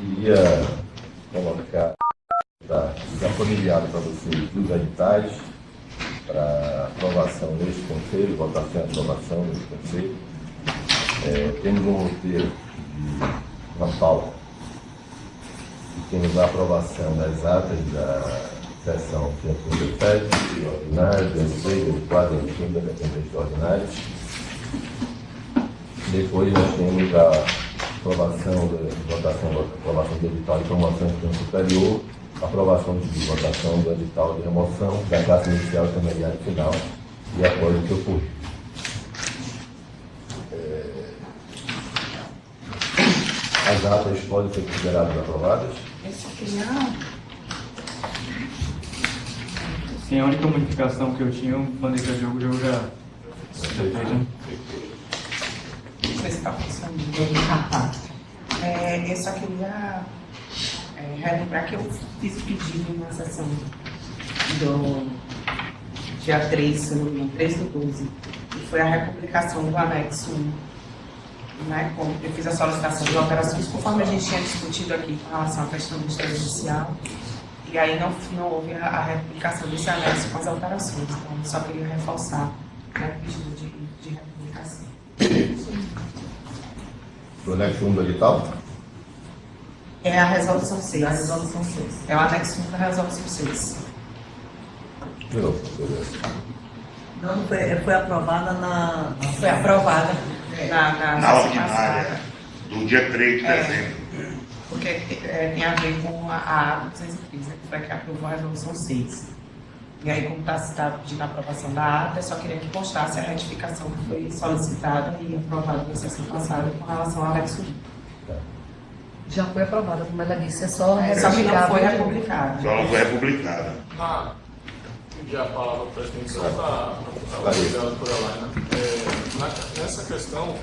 Queria colocar já familiar para vocês os editais para aprovação neste conselho, votação e aprovação neste conselho. Temos um roteiro de uma pauta e temos a aprovação das atas da sessão 137, ordinária, 16, 24, 25, dependente extraordinários. Depois nós temos a aprovação do edital de promoção de ensino superior, aprovação de votação do edital de remoção da classe inicial, intermediária e final e após o seu curso. As atas podem ser consideradas aprovadas? Esse aqui não. Sim, a única modificação que eu tinha, o planejamento de jogo já fez, né? Deixa eu ver se está funcionando. Eu só queria relembrar que eu fiz o pedido na sessão do dia 3, se não me engano, 3 do 12, que foi a republicação do anexo 1. Né, eu fiz a solicitação de alterações, conforme a gente tinha discutido aqui com relação à questão do extrajudicial, e aí não houve a republicação desse anexo com as alterações. Então, eu só queria reforçar, né, o pedido de republicação. O anexo 1 do edital? É a resolução 6. A resolução 6. É o anexo 1 da resolução 6. Não, foi aprovada na... Foi aprovada na ordinária, do dia 3 de dezembro. Porque tem a ver com a ata 215, que foi a que aprovou a resolução 6. E aí, como está citado pedindo a aprovação da ata, eu só queria que constasse a retificação que foi solicitada e aprovada na sessão passada com relação ao anexo 1. Já foi aprovada, como ela disse, é só Só que não foi republicada. republicada. Só não foi republicada. Pedir a palavra para a presidente só para obrigado por ela, né? Nessa questão,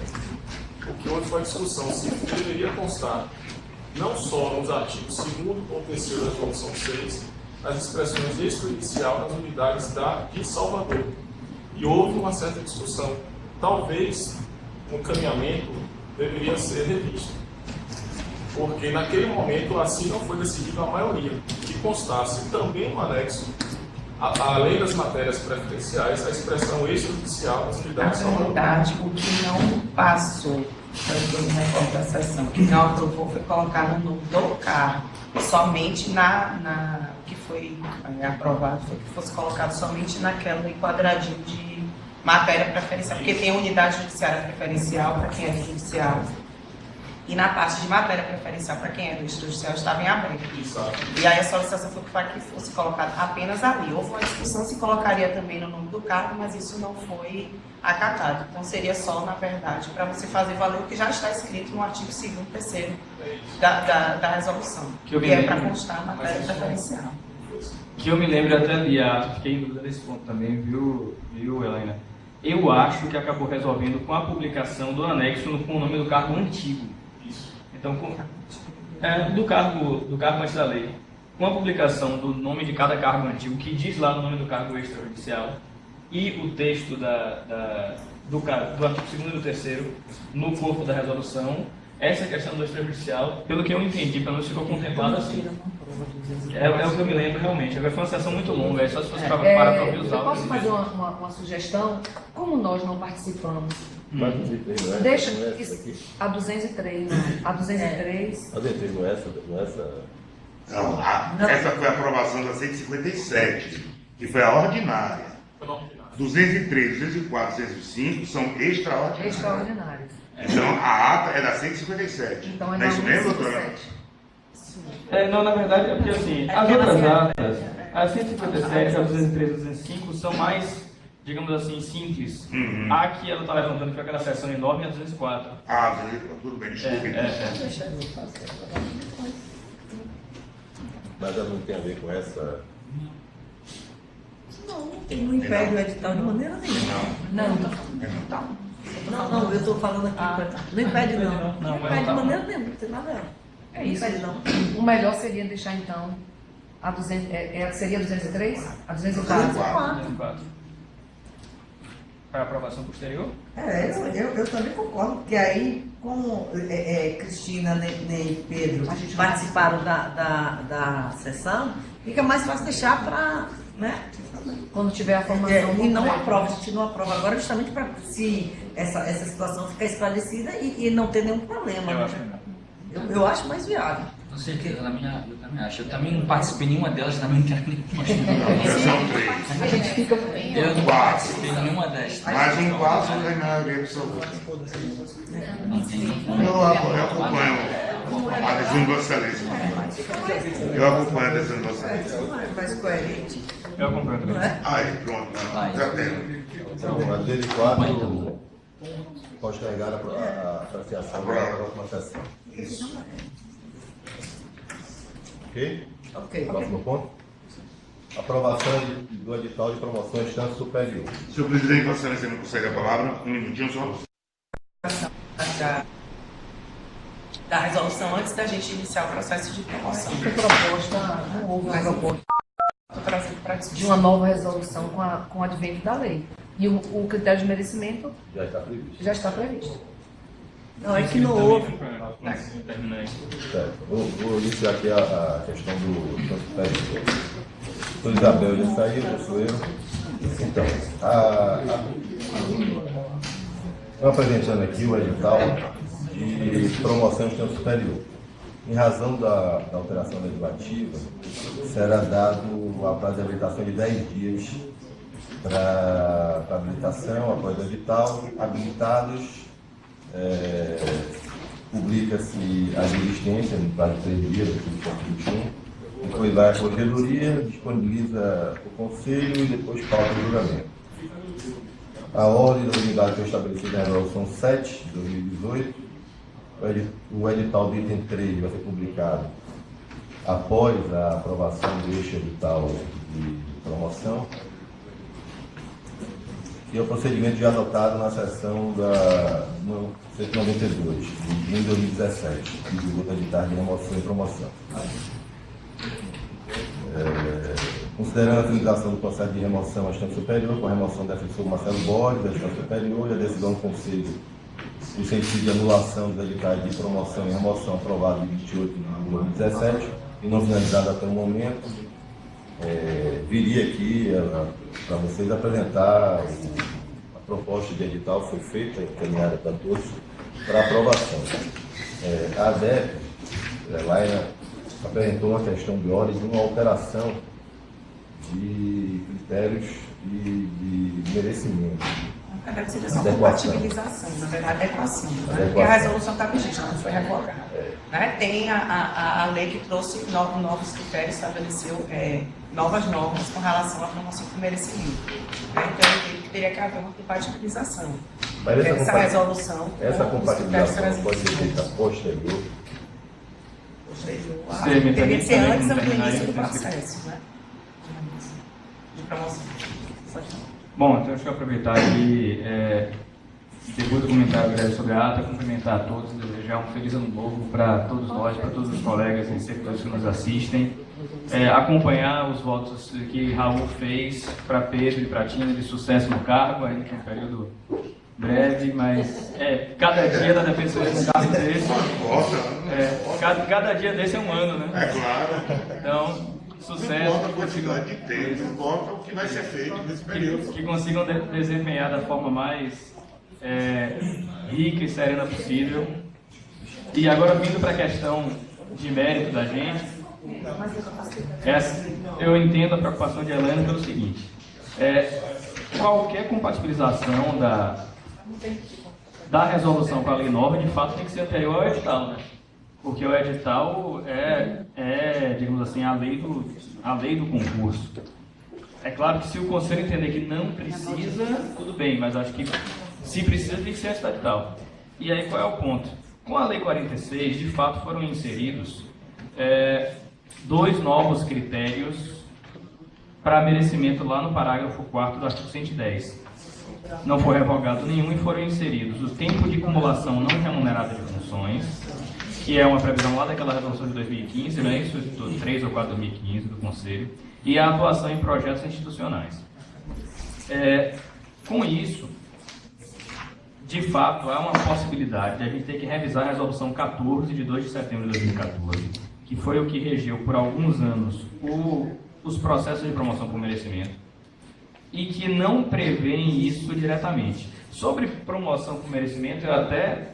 o que houve foi a discussão se deveria constar não só nos artigos 2º ou 3º da resolução 6 as expressões extrajudicial nas unidades de Salvador. E houve uma certa discussão. Talvez o caminhamento deveria ser revisto, porque naquele momento assim não foi decidido a maioria, que constasse também no anexo, além das matérias preferenciais, a expressão extrajudicial das unidades de Na Salvador. verdade, o que não passou, eu me recordo da sessão, que não aprovou foi colocar no nome do cargo, somente o que foi aprovado foi que fosse colocado somente naquela quadradinho de matéria preferencial, porque tem a unidade judiciária preferencial para quem é do judiciário, e na parte de matéria preferencial para quem é do extrajudicial estava em aberto. Exato. E aí a solicitação foi para que fosse colocado apenas ali. Houve uma discussão se colocaria também no nome do cargo, mas isso não foi acatado. Então seria só, na verdade, para você fazer valer o que já está escrito no artigo 2º e 3º da resolução, Que é para constar a matéria preferencial. Que eu me lembro até ali, fiquei em dúvida nesse ponto também, viu, Helena? Eu acho que acabou resolvendo com a publicação do anexo com o nome do cargo antigo. Então, do cargo antes da lei, com a publicação do nome de cada cargo antigo, que diz lá no nome do cargo extrajudicial, e o texto do artigo 2º e do 3º no corpo da resolução, essa questão do extrajudicial, pelo que eu entendi, pelo menos ficou contemplado assim. É o que eu me lembro realmente. Agora foi uma sessão muito longa, é só se fosse para ouvir os Eu autos. posso fazer uma sugestão? Como nós não participamos, Mas 203 não é? deixa Não é essa aqui? a 203, não. A 203... A 203 não é essa? Não, essa foi a aprovação da 157, que foi a ordinária. 203, 204, 205 são extraordinárias. extraordinários. Então a ata é da 157. Então é Não é da isso mesmo, doutora? 157. Não, na verdade, é porque assim, as outras datas, a 157, a 203 e a 205, são mais, digamos assim, simples. Uhum. A que ela está levantando foi aquela seção enorme, a 204. Tudo bem, desculpe. Mas ela não tem a ver com essa... Não impede o edital de maneira nenhuma. Não, eu estou falando aqui. Não impede, não. Não impede de maneira nenhuma, não tem nada. É isso. Não impede, não. O melhor seria deixar, então, a 200, seria a 203? A 204? 204. para aprovação posterior? Eu também concordo, porque aí, como Cristina, Ney e Pedro participaram da sessão, fica mais fácil deixar para, né? Quando tiver a formação. E não aprova, a gente não aprova agora justamente para se essa situação ficar esclarecida e não ter nenhum problema. Eu né? acho que não. Eu acho mais viável. Não sei que eu também acho. Eu também não participei em nenhuma delas, também não quero nem São 3. A gente fica. Eu não participei em nenhuma destas. Mais um quase tem maioria absoluta. Eu acompanho a decisão de Vossa Excelência. Eu acompanho a decisão de Vossa Excelência. Mais coerente. Eu acompanho também. Aí, pronto. Já tem. Então, a 34 postergar a apreciação da próxima sessão. Ok? Ok. Próximo ponto. Aprovação do edital de promoção em instância superior. Senhor presidente, Vossa Excelência não consegue a palavra? Um minutinho só. Da resolução antes da gente iniciar o processo de promoção. Foi proposta, não houve uma proposta Estou trazendo para de discussão. uma nova resolução com o advento da lei. E o critério de merecimento Já está previsto. já está previsto. Não, é que não houve. Termina aí. Certo. Vou iniciar aqui a questão do instância superior. Sou Isabel já saiu, sou eu. Então, estou apresentando aqui o edital de promoção em instância superior. Em razão da alteração legislativa, será dado a prazo de habilitação de 10 dias para habilitação, após o edital. Habilitados, publica-se a desistência no prazo de 3 dias, aqui do ponto 21. Depois vai a corregedoria, disponibiliza o conselho e depois pauta o julgamento. A ordem da unidade foi estabelecida na resolução 7 de 2018. O edital do item 3 vai ser publicado após a aprovação deste edital de promoção. E é o procedimento já adotado na sessão no 192, de junho de 2017, que divulgou o edital de remoção e promoção. Considerando a finalização do processo de remoção à instância superior, com a remoção do defensor Marcelo Borges, da instância superior, e a decisão do Conselho no sentido de anulação dos editais de promoção e remoção aprovado em 28 de 2017 e não finalizado até o momento, viria aqui para vocês apresentar a proposta de edital, foi feita, encaminhada para todos, para aprovação. A ADEP, Laina, apresentou uma questão de ordem de uma alteração de critérios de merecimento. Na verdade, seria só compatibilização, na verdade, adequação. Né? Porque a resolução está vigente, não foi revogada. Né? Tem a lei que trouxe novos critérios, estabeleceu novas normas com relação à promoção por merecimento. Né? Então, eu entendo que teria que haver uma compatibilização. Mas essa resolução. Essa compatibilização pode ser feita posterior. Teria que ser antes do início do processo, né? De promoção. Bom, então deixa eu aproveitar aqui, depois do comentário breve sobre a ata, cumprimentar a todos, desejar um feliz ano novo para todos nós, para todos os colegas e servidores que nos assistem. Acompanhar os votos que Raul fez para Pedro e para Tina de sucesso no cargo, ainda que é um período breve, mas cada dia da defensoria de um cargo desse, cada dia desse é um ano, né? É claro. Então, sucesso. Não importa a quantidade de tempo, não importa o que vai ser feito nesse período. Que consigam desempenhar da forma mais rica e serena possível. E agora, vindo para a questão de mérito da gente, eu entendo a preocupação de Helena pelo seguinte: qualquer compatibilização da resolução com a lei nova, de fato, tem que ser anterior ao edital, né? Porque o edital digamos assim, a lei do concurso. É claro que se o Conselho entender que não precisa, tudo bem, mas acho que se precisa, tem que ser esta edital. E aí qual é o ponto? Com a Lei 46, de fato, foram inseridos 2 novos critérios para merecimento lá no parágrafo 4º do artigo 110. Não foi revogado nenhum e foram inseridos o tempo de acumulação não remunerada de funções, que é uma previsão lá daquela resolução de 2015, né? Isso de 3 ou 4 de 2015 do Conselho, e a atuação em projetos institucionais. Com isso, de fato, há uma possibilidade de a gente ter que revisar a resolução 14 de 2 de setembro de 2014, que foi o que regeu por alguns anos os processos de promoção por merecimento, e que não prevêem isso diretamente. Sobre promoção por merecimento, eu até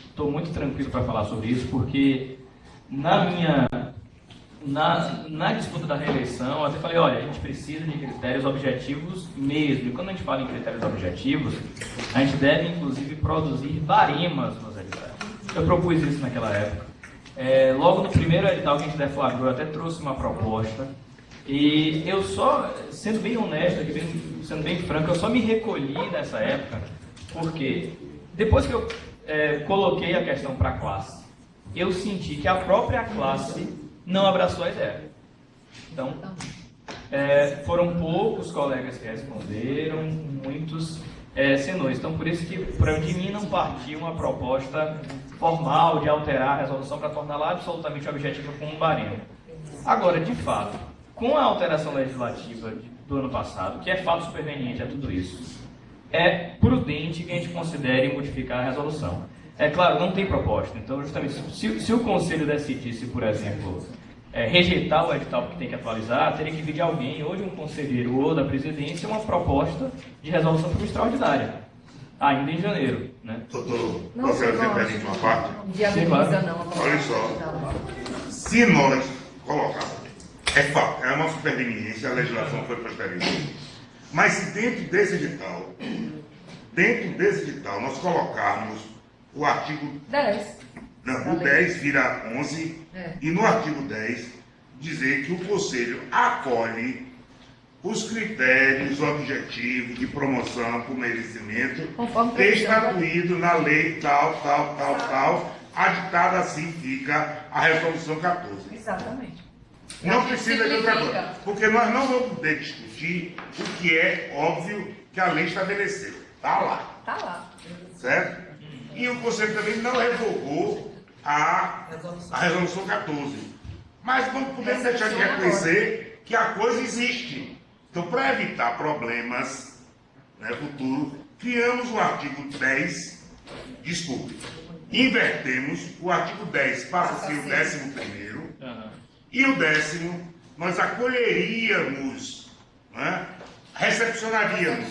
estou muito tranquilo para falar sobre isso, porque na disputa da reeleição, eu até falei, olha, a gente precisa de critérios objetivos mesmo. E quando a gente fala em critérios objetivos, a gente deve, inclusive, produzir baremas nos editais. Eu propus isso naquela época. Logo no primeiro edital que a gente deflagrou, eu até trouxe uma proposta. E eu só, sendo bem honesto, sendo bem franco, eu só me recolhi nessa época, porque depois que eu coloquei a questão para a classe, eu senti que a própria classe não abraçou a ideia. Então, foram poucos colegas que responderam, muitos senões. Então, por isso que de mim não partiu uma proposta formal de alterar a resolução para torná-la absolutamente objetiva como um baremo. Agora, de fato, com a alteração legislativa do ano passado, que é fato superveniente a tudo isso, é prudente que a gente considere modificar a resolução. É claro, não tem proposta. Então, justamente, se o Conselho decidisse, por exemplo, rejeitar o edital porque tem que atualizar, teria que vir de alguém, ou de um conselheiro ou da presidência, uma proposta de resolução por extraordinária, ainda em janeiro. Né? Doutor, posso fazer pergunta uma parte? Viabiliza não. Olha só, se nós colocarmos, é fato, é uma superveniência, a legislação foi posterior, mas se dentro desse edital, nós colocarmos o artigo 10. Não, o 10 vira 11, e no artigo 10 dizer que o Conselho acolhe os critérios objetivos de promoção por merecimento estatuído na lei tal, aditada assim fica a resolução 14. Exatamente. Não precisa de outra coisa, porque nós não vamos poder discutir o que é óbvio que a lei estabeleceu. Está lá. Está lá. Certo? E o Conselho também não revogou a resolução 14. Mas não podemos deixar de reconhecer que a coisa existe. Então, para evitar problemas futuros, criamos o artigo 10, invertemos, o artigo 10 passa a ser o 11º, e o 10º nós acolheríamos, recepcionaríamos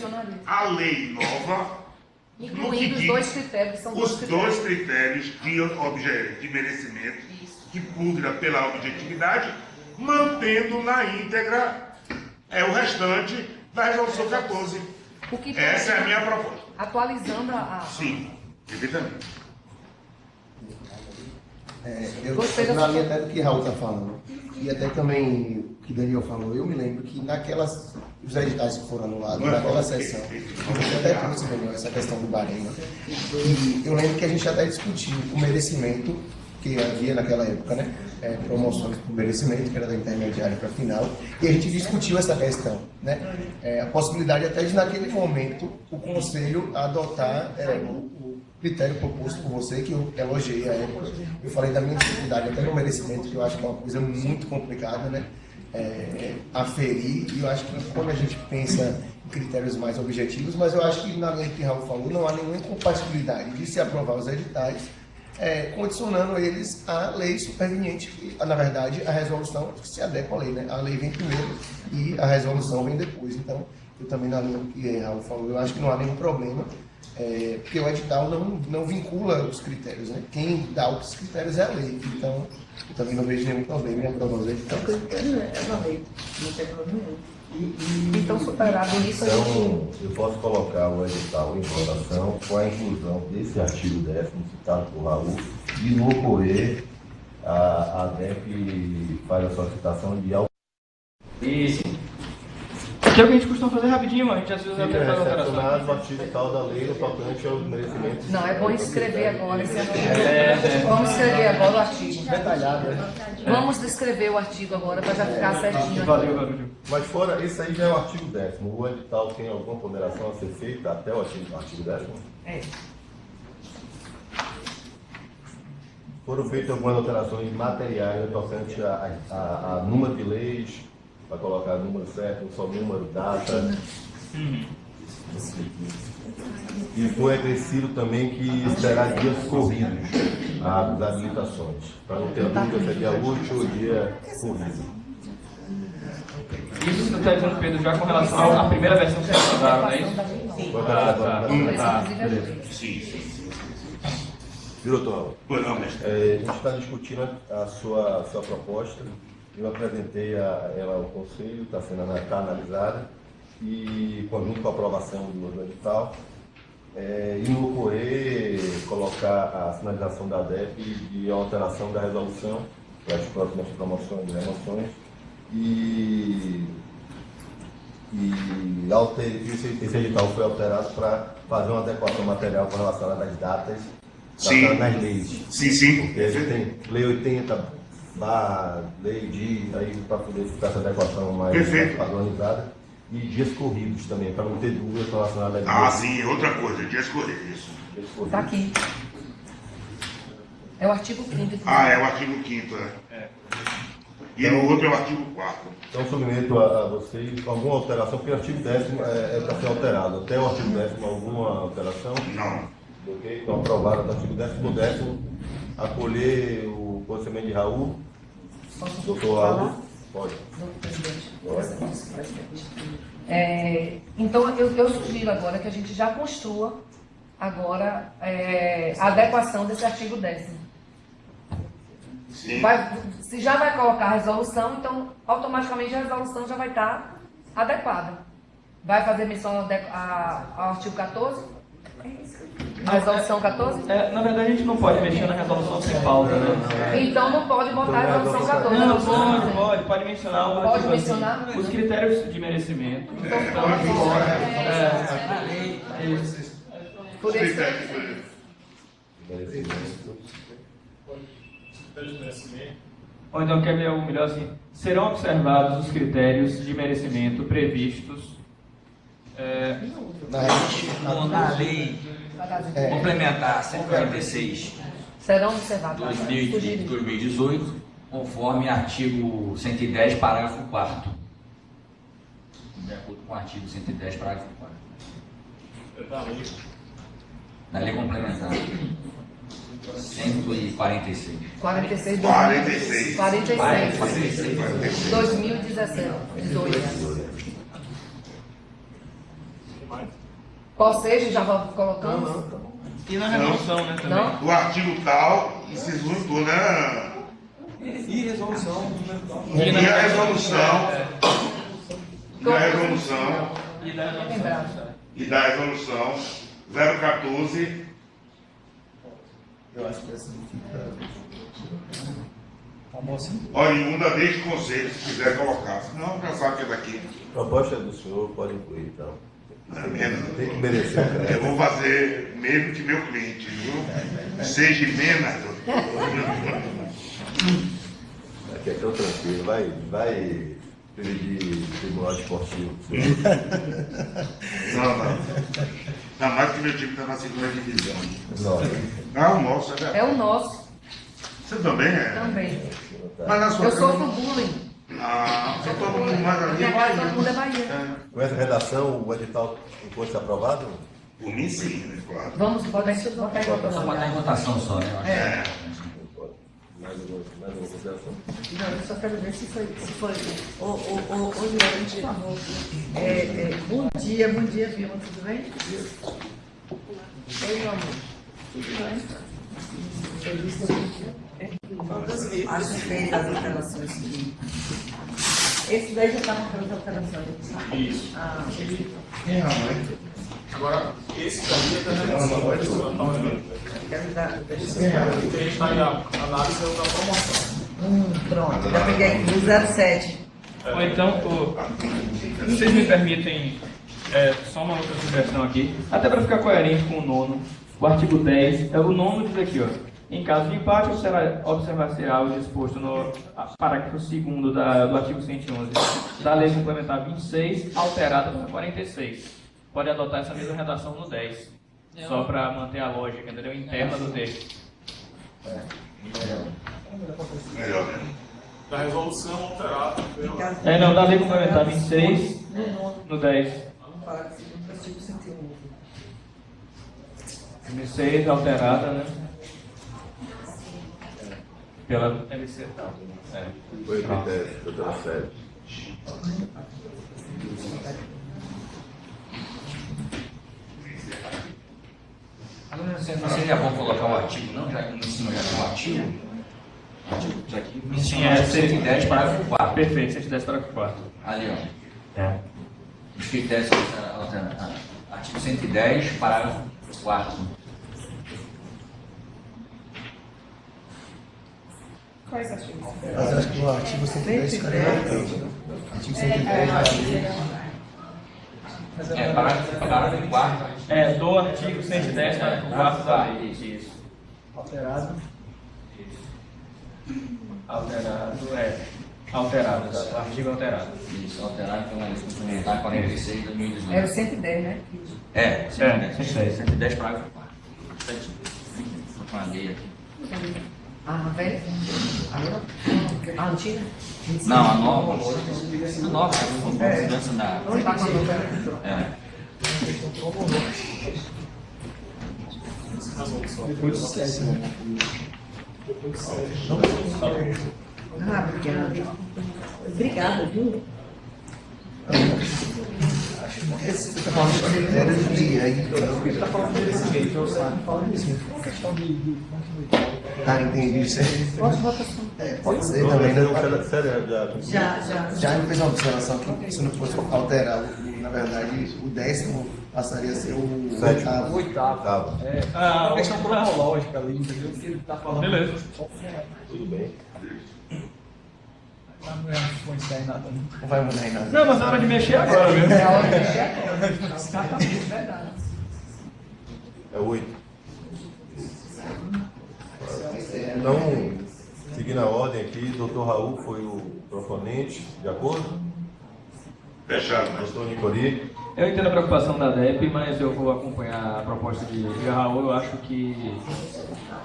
a lei nova, incluindo os dois critérios, são os dois critérios de merecimento, que pudra pela objetividade, mantendo na íntegra o restante da resolução 14. Essa é a minha proposta. Atualizando Sim, evidentemente. Eu, na linha até do que Raul está falando, e até também o que Daniel falou, eu me lembro que os editais que foram anulados, naquela sessão, eu até trouxe, Daniel, essa questão do barema, e eu lembro que a gente até discutiu o merecimento, que havia naquela época, promoções por merecimento, que era da intermediária para final, e a gente discutiu essa questão, a possibilidade até de, naquele momento, o Conselho adotar o critério proposto por você, que eu elogiei à época. Eu falei da minha dificuldade até no merecimento, que eu acho que é uma coisa muito complicada, aferir, e eu acho que quando a gente pensa em critérios mais objetivos, mas eu acho que, na linha que o Raul falou, não há nenhuma incompatibilidade de se aprovar os editais, condicionando eles à lei superveniente, que, na verdade, a resolução se adequa à lei, A lei vem primeiro e a resolução vem depois. Então, eu também, na linha que o Raul falou, eu acho que não há nenhum problema, porque o edital não vincula os critérios, Quem dá os critérios é a lei. Então, eu também não vejo nenhum problema em aprovar os editais. É a lei, não tem problema nenhum. Então, superado isso, então, eu posso colocar o edital em votação com a inclusão desse artigo 10, citado por Raul, e no ocorrer, a DEP faz a solicitação de Isso. Que é o que a gente costuma fazer rapidinho, a gente às vezes até faz alterações. O artigo tal da lei no tocante aos merecimentos. Não, é bom escrever agora. Vamos escrever agora o artigo. Detalhado, Vamos descrever o artigo agora para já ficar certinho. Valeu. Mas fora, esse aí já é o artigo 10º. O edital tem alguma ponderação a ser feita até o artigo 10º? Foram feitas algumas alterações materiais tocante a número de leis, para colocar número certo, só número, data. E foi acrescido também que será dias corridos as habilitações, para não ter dúvida se é dia útil ou dia corrido. Isso você está dizendo, Pedro, já com relação à primeira versão que vocês mandaram, não é isso? Sim. Sim. Diretor, a gente está discutindo a sua proposta. Eu apresentei ela ao Conselho, está analisada, e conjunto com a aprovação do edital, e no ocorrer colocar a sinalização da ADEP e a alteração da resolução para as próximas promoções e remoções, esse edital foi alterado para fazer uma adequação material com relação às datas nas leis. Sim. Porque a gente tem lei 80, lei diz, aí para poder ficar essa adequação mais padronizada, e dias corridos também, para não ter dúvidas relacionadas a leis. Sim, outra coisa, dias corridos, isso. Está aqui. É o artigo 5º. É o artigo 5º, E no outro é o artigo 4º. Então, submeto a vocês alguma alteração, porque o artigo 10º é para ser alterado. Até o artigo 10º, alguma alteração? Não. Ok? Então, aprovado o artigo 10º, acolher o posicionamento de Raul. Doutor Aldo. Pode. Então, eu sugiro agora que a gente já construa agora a adequação desse artigo 10º. Se já vai colocar a resolução, então automaticamente a resolução já vai estar adequada. Vai fazer menção ao artigo 14? A resolução 14? Na verdade, a gente não pode mexer na resolução sem pauta, né? Então não pode botar a resolução 14. Não, pode mencionar. Pode mencionar? Os critérios de merecimento. Então pode. Por isso. Ou então, quer ver algo melhor assim? Serão observados os critérios de merecimento previstos na lei complementar 146 serão observados 2018, conforme artigo 110, parágrafo 4º. De acordo com o artigo 110, parágrafo 4º. Da lei complementar. 146. 46. 2017. 18. Qual seja, já colocamos? E na resolução, né? Também. O artigo tal, e se juntou, né? E resolução. E a resolução. E da resolução 014. Eu acho que é assim. Oriunda desde o conselho, se quiser colocar. Senão já sabe que é daqui. A proposta do senhor pode incluir, então. Tem que merecer. Eu vou fazer mesmo que meu cliente, viu? Seja menos. Aqui é tão tranquilo, vai pedir tribunal esportivo. Não. Ainda mais que meu time está na segunda divisão. Nossa. O nosso, é o nosso. Você também é? Também. Mas na sua eu sofro bullying. Só todo mundo mais ali. Todo mundo é Bahia. Com essa redação, o edital pode ser aprovado? Por mim, sim, né? Claro. Vamos botar em votação só, né? Mais alguma consideração? Não, eu só quero ver se foi. Ô, Leandro, bom dia, Vilma, tudo bem? Oi, meu amor. Tudo bem? Feliz da vida. Acho feio as alterações aqui. Esse daí já estava com as alterações. Isso. Agora, esse daí é da remoção. A gente está em análise da promoção. Pronto, já peguei aqui o 07. Ou então, vocês me permitem só uma outra sugestão aqui, até para ficar coerente com o nono. O artigo 10, o nono diz aqui, em caso de empate, observar-se-á o disposto no parágrafo 2º do artigo 111 da Lei Complementar 26, alterada para 46. Pode adotar essa mesma redação no 10, só para manter a lógica, entendeu? Interna do texto. Melhor, né? Da resolução alterada. Não, da Lei Complementar 26, no 10. Parágrafo 2º do artigo 111. M6 alterada, né? Pela LC tal. Foi o critério, doutora Sérgio. Agora, não seria bom colocar o artigo, não? Já que no cima já tem um artigo. Isso aqui menciona 110, parágrafo 4. Perfeito, 110, parágrafo 4. Ali, ó. É. Os critérios, artigo 110, parágrafo 4. Quais artigos? Mas acho que o artigo 110 ficaria importante. Artigo 110, Parágrafo 4. Do artigo 110, parágrafo 4 da lei. Isso. Alterado. Alterado, o artigo alterado. Isso, alterado pela lei complementar 46 de 2018. É o 110, né? 110, parágrafo 4. Estou com a lei aqui. A velha? A antiga? Não, a nova. A nova, a mudança da. Onde está com a nova? Depois do 7, né? Ah, obrigada. Obrigada, viu? Esse está falando de critério de aí. Ele está falando desse jeito, eu sabe? Falando assim, uma questão de Ah, entendi. Pode ser também, né? Já me fez uma observação que se não fosse alterar, na verdade, o 10º passaria a ser o 8º. O oitavo. É uma questão cronológica ali, entendeu? Que ele está falando. Beleza. Tudo bem. Não vai influenciar em nada, né? Não vai mudar em nada. Não, mas é hora de mexer agora, viu? É a hora de mexer agora. Exatamente, verdade. É 8. Então, seguindo a ordem aqui, doutor Raul foi o proponente, de acordo? Fechado. Doutor Nicori. Eu entendo a preocupação da DEP, mas eu vou acompanhar a proposta de Raul. Eu acho que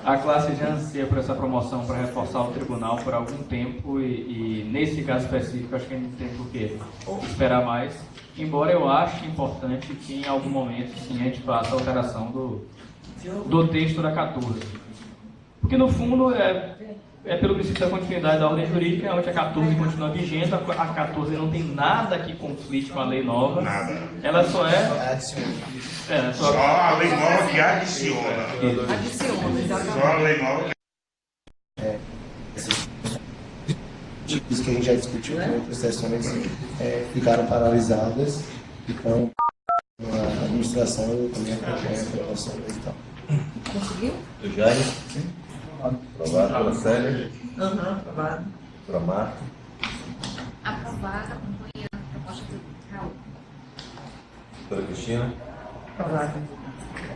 a classe já anseia por essa promoção para reforçar o tribunal por algum tempo e nesse caso específico, acho que a gente tem por que esperar mais. Embora eu ache importante que em algum momento sim, a gente faça a alteração do texto da 14. Porque no fundo é pelo princípio da continuidade da ordem jurídica, onde a 14 continua vigente, a 14 não tem nada que conflite com a lei nova. Nada. Ela só Só a lei nova que adiciona. Adiciona, exatamente. Só a lei nova que Isso que a gente já discutiu em outras sessões ficaram paralisadas e com a administração eu também acompanho a aprovação e tal. Conseguiu? Do Jair. Sim. Aprovado pela Célia. Aprovado. Para Marta. Aprovada, acompanhando a proposta do Raul. Doutora Cristina. Aprovado.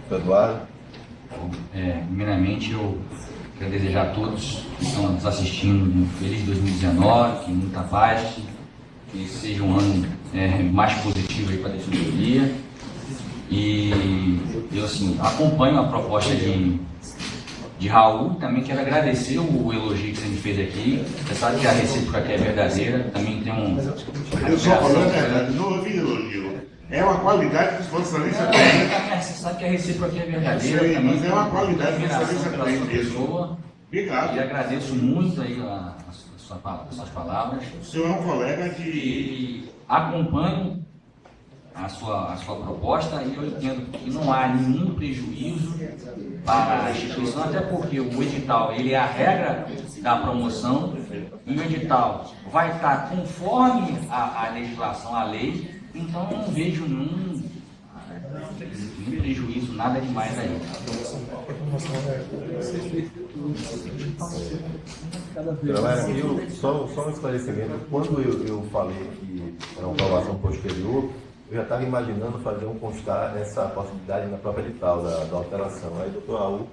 Doutor Eduardo. Primeiramente, eu quero desejar a todos que estão nos assistindo um feliz 2019, que muita paz, que seja um ano mais positivo aí para a defensoria. E eu, assim, acompanho a proposta de Raul, também quero agradecer o elogio que você me fez aqui. Você sabe que a recíproca aqui é verdadeira, também tem um... eu só falando a verdade, não ouvi elogio. É uma qualidade que Vossa Excelência tem. Você sabe que a recíproca aqui é verdadeira. Sei, também mas é uma qualidade que Vossa admiração Excelência pela tem sua mesmo. pessoa. Obrigado. E agradeço muito aí as suas palavras. O senhor é um colega de... E acompanho a sua proposta e eu entendo que não há nenhum prejuízo para a instituição, até porque o edital ele é a regra da promoção e o edital vai estar conforme a legislação, a lei, então eu não vejo nenhum prejuízo, nada demais aí. Galera, só um esclarecimento. Quando eu falei que era uma aprovação posterior, eu já estava imaginando fazer constar essa possibilidade na própria edital da alteração. Aí o doutor Raul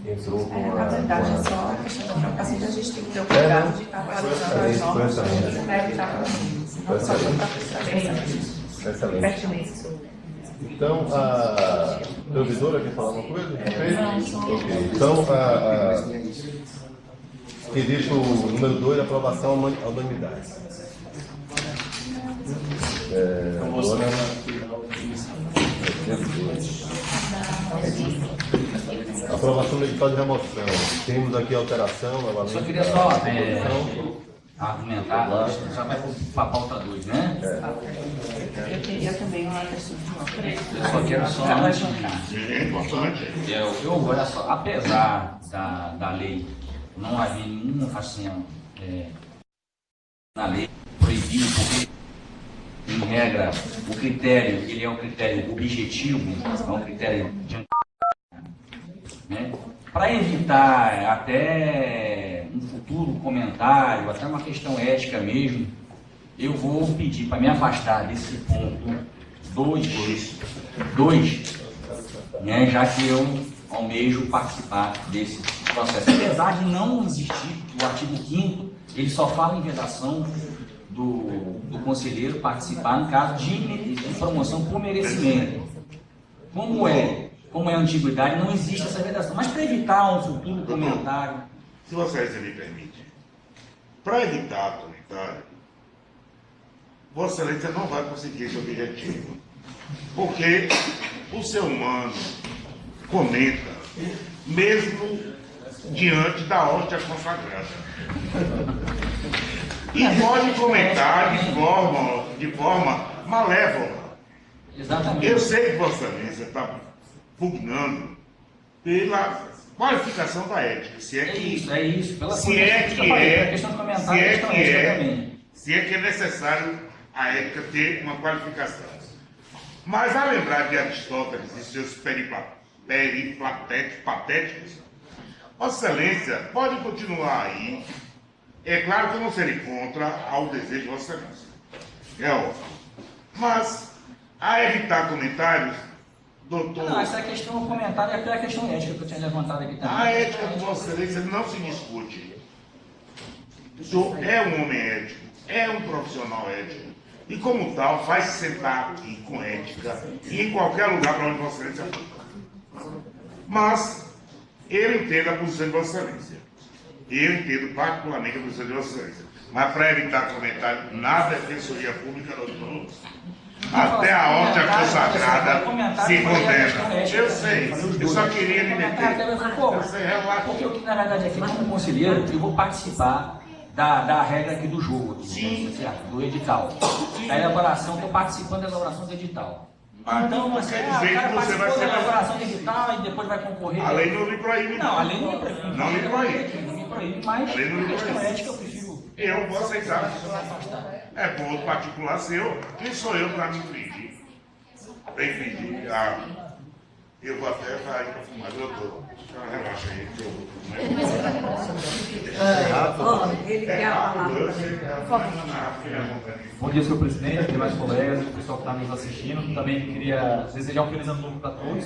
entrou com Na verdade, é só a questão da trocação que a gente tem que ter o cuidado de estar atualizando as normas para evitar problemas. Não só para Excelente. pertinência. Então, a ouvidora quer falar uma coisa? Ok. Então, quesito número 2, aprovação à unanimidade. Dona... Aprovação do edital de remoção. Temos aqui a alteração, novamente. Só queria só argumentar, já vai para a pauta 2, né? Eu queria também uma questão Eu só quero só olha só, apesar da lei não haver nenhuma assim, na lei proibido, porque em regra o critério, ele é um critério objetivo, é um critério de né? Para evitar até um futuro comentário, até uma questão ética mesmo, eu vou pedir para me afastar desse ponto 2, né, já que eu almejo participar desse processo. Apesar de não existir, o artigo 5º, ele só fala em vedação do conselheiro participar no caso de promoção por merecimento. Como é a antiguidade, não existe essa vedação. Mas para evitar um futuro comentário... Se você me permite, para evitar comentário, Vossa Excelência não vai conseguir esse objetivo. Porque o ser humano comenta, mesmo diante da hóstia consagrada. E pode comentar de forma malévola. Exatamente. Eu sei que Vossa Excelência está pugnando pela qualificação da ética. Se é que é necessário a ética ter uma qualificação. Mas a lembrar de Aristóteles e seus patéticos, Vossa Excelência pode continuar aí. É claro que eu não serei contra ao desejo de Vossa Excelência. É óbvio. Mas, a evitar comentários, doutor... Não, essa questão, o comentário é a questão ética que eu tinha levantado aqui também. A ética de Vossa Excelência não se discute. O senhor é um homem ético, é um profissional ético. E como tal, faz se sentar aqui com ética e em qualquer lugar para onde Vossa Excelência for. Mas, eu entendo a posição de Vossa Excelência. Eu entendo particularmente a posição de Vossa Excelência. Mas para evitar comentário na Defensoria Pública, doutor, até a hóstia consagrada se condena. Eu sei, eu só queria me meter. Porque eu, na verdade, aqui como conselheiro, eu vou participar da regra aqui do jogo, certo? Do edital. Da elaboração, estou participando da elaboração do edital. Então, não quer dizer que você vai ser da elaboração do edital e depois vai concorrer. A lei não lhe proíbe. Não, a lei não me proíbe. Não lhe proíbe. Não me proíbe, mas a questão ética eu prefiro. Eu vou aceitar. É ponto particular seu. Quem sou eu para me infringir? Para infringir. Eu vou até sair para fumar, doutor. Relaxa aí, que eu vou fumar. Ele quer falar. Bom dia, senhor presidente, demais colegas, o pessoal que está nos assistindo. Também queria desejar um feliz ano novo para todos.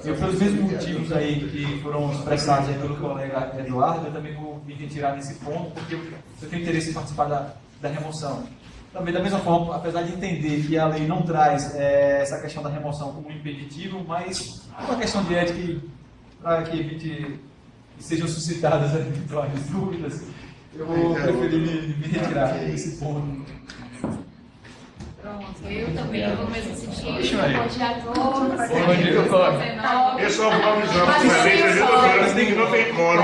Eu, pelos mesmos motivos aí que foram expressados aí pelo colega Eduardo, eu também vou me retirar desse ponto, porque eu tenho interesse em participar da remoção. Também, da mesma forma, apesar de entender que a lei não traz essa questão da remoção como impeditivo, mas é uma questão de ética para que evite que sejam suscitadas eventuais dúvidas, eu vou preferir me retirar desse ponto. Pronto, eu também vou mesmo sentir. Eu só vou avisar para vocês, que não tem quórum.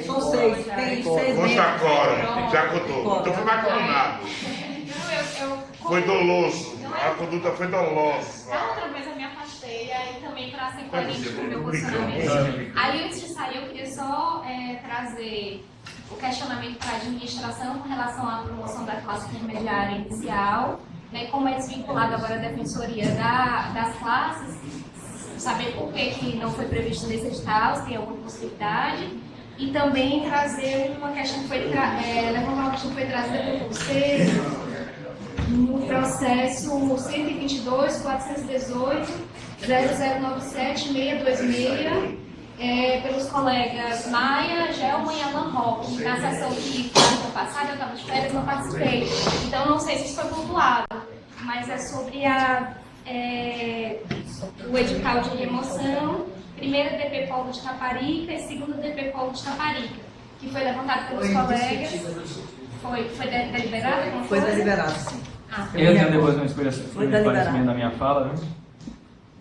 São 6, tem 6 Vou estar quórum, já contou. Então foi mais combinado. Foi doloso, a conduta foi dolosa. Da outra vez eu me afastei, aí também para ser coerente com o meu posicionamento. Aí antes de sair eu queria só trazer o questionamento para a administração com relação à promoção da classe intermediária inicial, né, como é desvinculado agora a defensoria das classes, saber por que não foi previsto nesse edital, se tem alguma possibilidade, e também trazer uma questão que foi levantar uma questão que foi trazida pelo Conselho no processo 122.418.0097.626, pelos colegas Maia, Gelman e Alan Roque. Na sessão de semana passada, eu estava de férias, não participei. Então, não sei se isso foi pontuado, mas é sobre o edital de remoção, primeiro DP Polo de Taparica e segundo DP Polo de Taparica, que foi levantado pelos colegas. Foi deliberado? Foi deliberado, sim. Eu tenho depois um esclarecimento da minha fala, viu?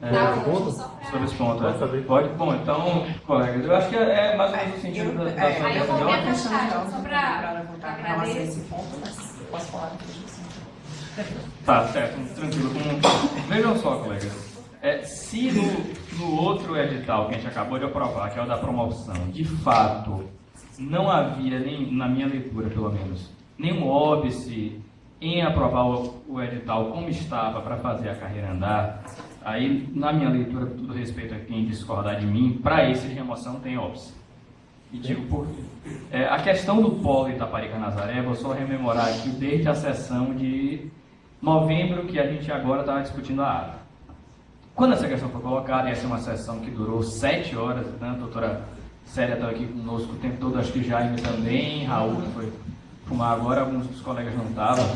Tá, só para sobre esse ponto. Pode? Bom, então, colegas, eu acho que é mais ou menos o sentido da sua Aí eu vou decisão. ver a postagem, só para agradecer esse ponto, mas posso falar depois. Tá, certo, tranquilo. Vejam só, colegas. Se no outro edital que a gente acabou de aprovar, que é o da promoção, de fato, não havia, nem na minha leitura pelo menos, nenhum óbice em aprovar o edital como estava para fazer a carreira andar, aí, na minha leitura, com todo respeito a quem discordar de mim, para esse de remoção tem óbice. E digo por quê. A questão do polo Itaparica-Nazaré, vou só rememorar aqui desde a sessão de novembro, que a gente agora estava discutindo a área. Quando essa questão foi colocada, ia ser uma sessão que durou 7 horas, né? A doutora Célia estava aqui conosco o tempo todo, acho que Jaime também, Raul que foi fumar agora, alguns dos colegas não estavam.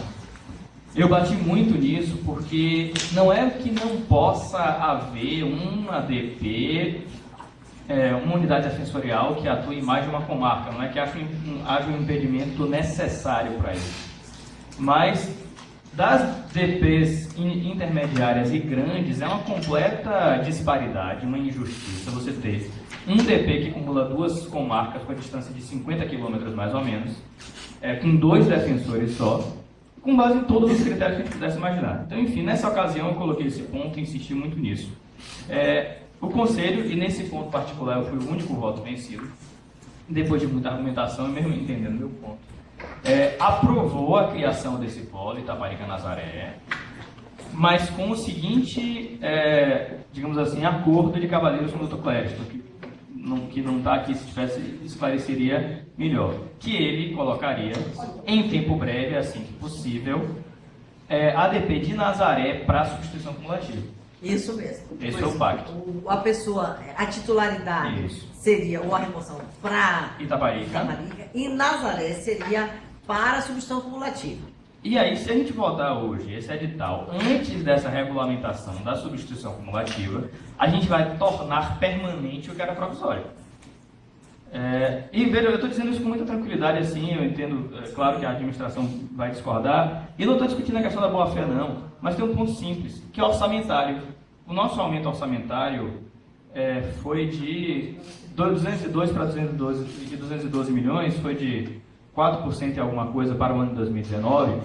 Eu bati muito nisso, porque não é que não possa haver um ADP, uma unidade defensorial que atue em mais de uma comarca, não é que haja um impedimento necessário para isso. Mas das DPs intermediárias e grandes, é uma completa disparidade, uma injustiça você ter um DP que acumula 2 comarcas com a distância de 50 quilômetros mais ou menos, com 2 defensores só, com base em todos os critérios que a gente pudesse imaginar. Então, enfim, nessa ocasião eu coloquei esse ponto e insisti muito nisso. O Conselho, e nesse ponto particular eu fui o único voto vencido, depois de muita argumentação e mesmo entendendo meu ponto, aprovou a criação desse polo Itaparica-Nazaré, mas com o seguinte, digamos assim, acordo de cavaleiros com o Dr. Clériston, que não está aqui, se tivesse, esclareceria melhor, que ele colocaria em tempo breve, assim que possível, ADP de Nazaré para substituição cumulativa. Isso mesmo. Esse é o pacto. A pessoa, a titularidade seria ou a remoção para Itaparica e Nazaré seria para a substituição cumulativa. E aí, se a gente votar hoje esse edital antes dessa regulamentação da substituição cumulativa, a gente vai tornar permanente o que era provisório. E veja, eu estou dizendo isso com muita tranquilidade, assim, eu entendo, claro que a administração vai discordar, e não estou discutindo a questão da boa-fé, não, mas tem um ponto simples, que é orçamentário. O nosso aumento orçamentário foi de 202 para 212, de 212 milhões, foi de 4% e alguma coisa para o ano de 2019,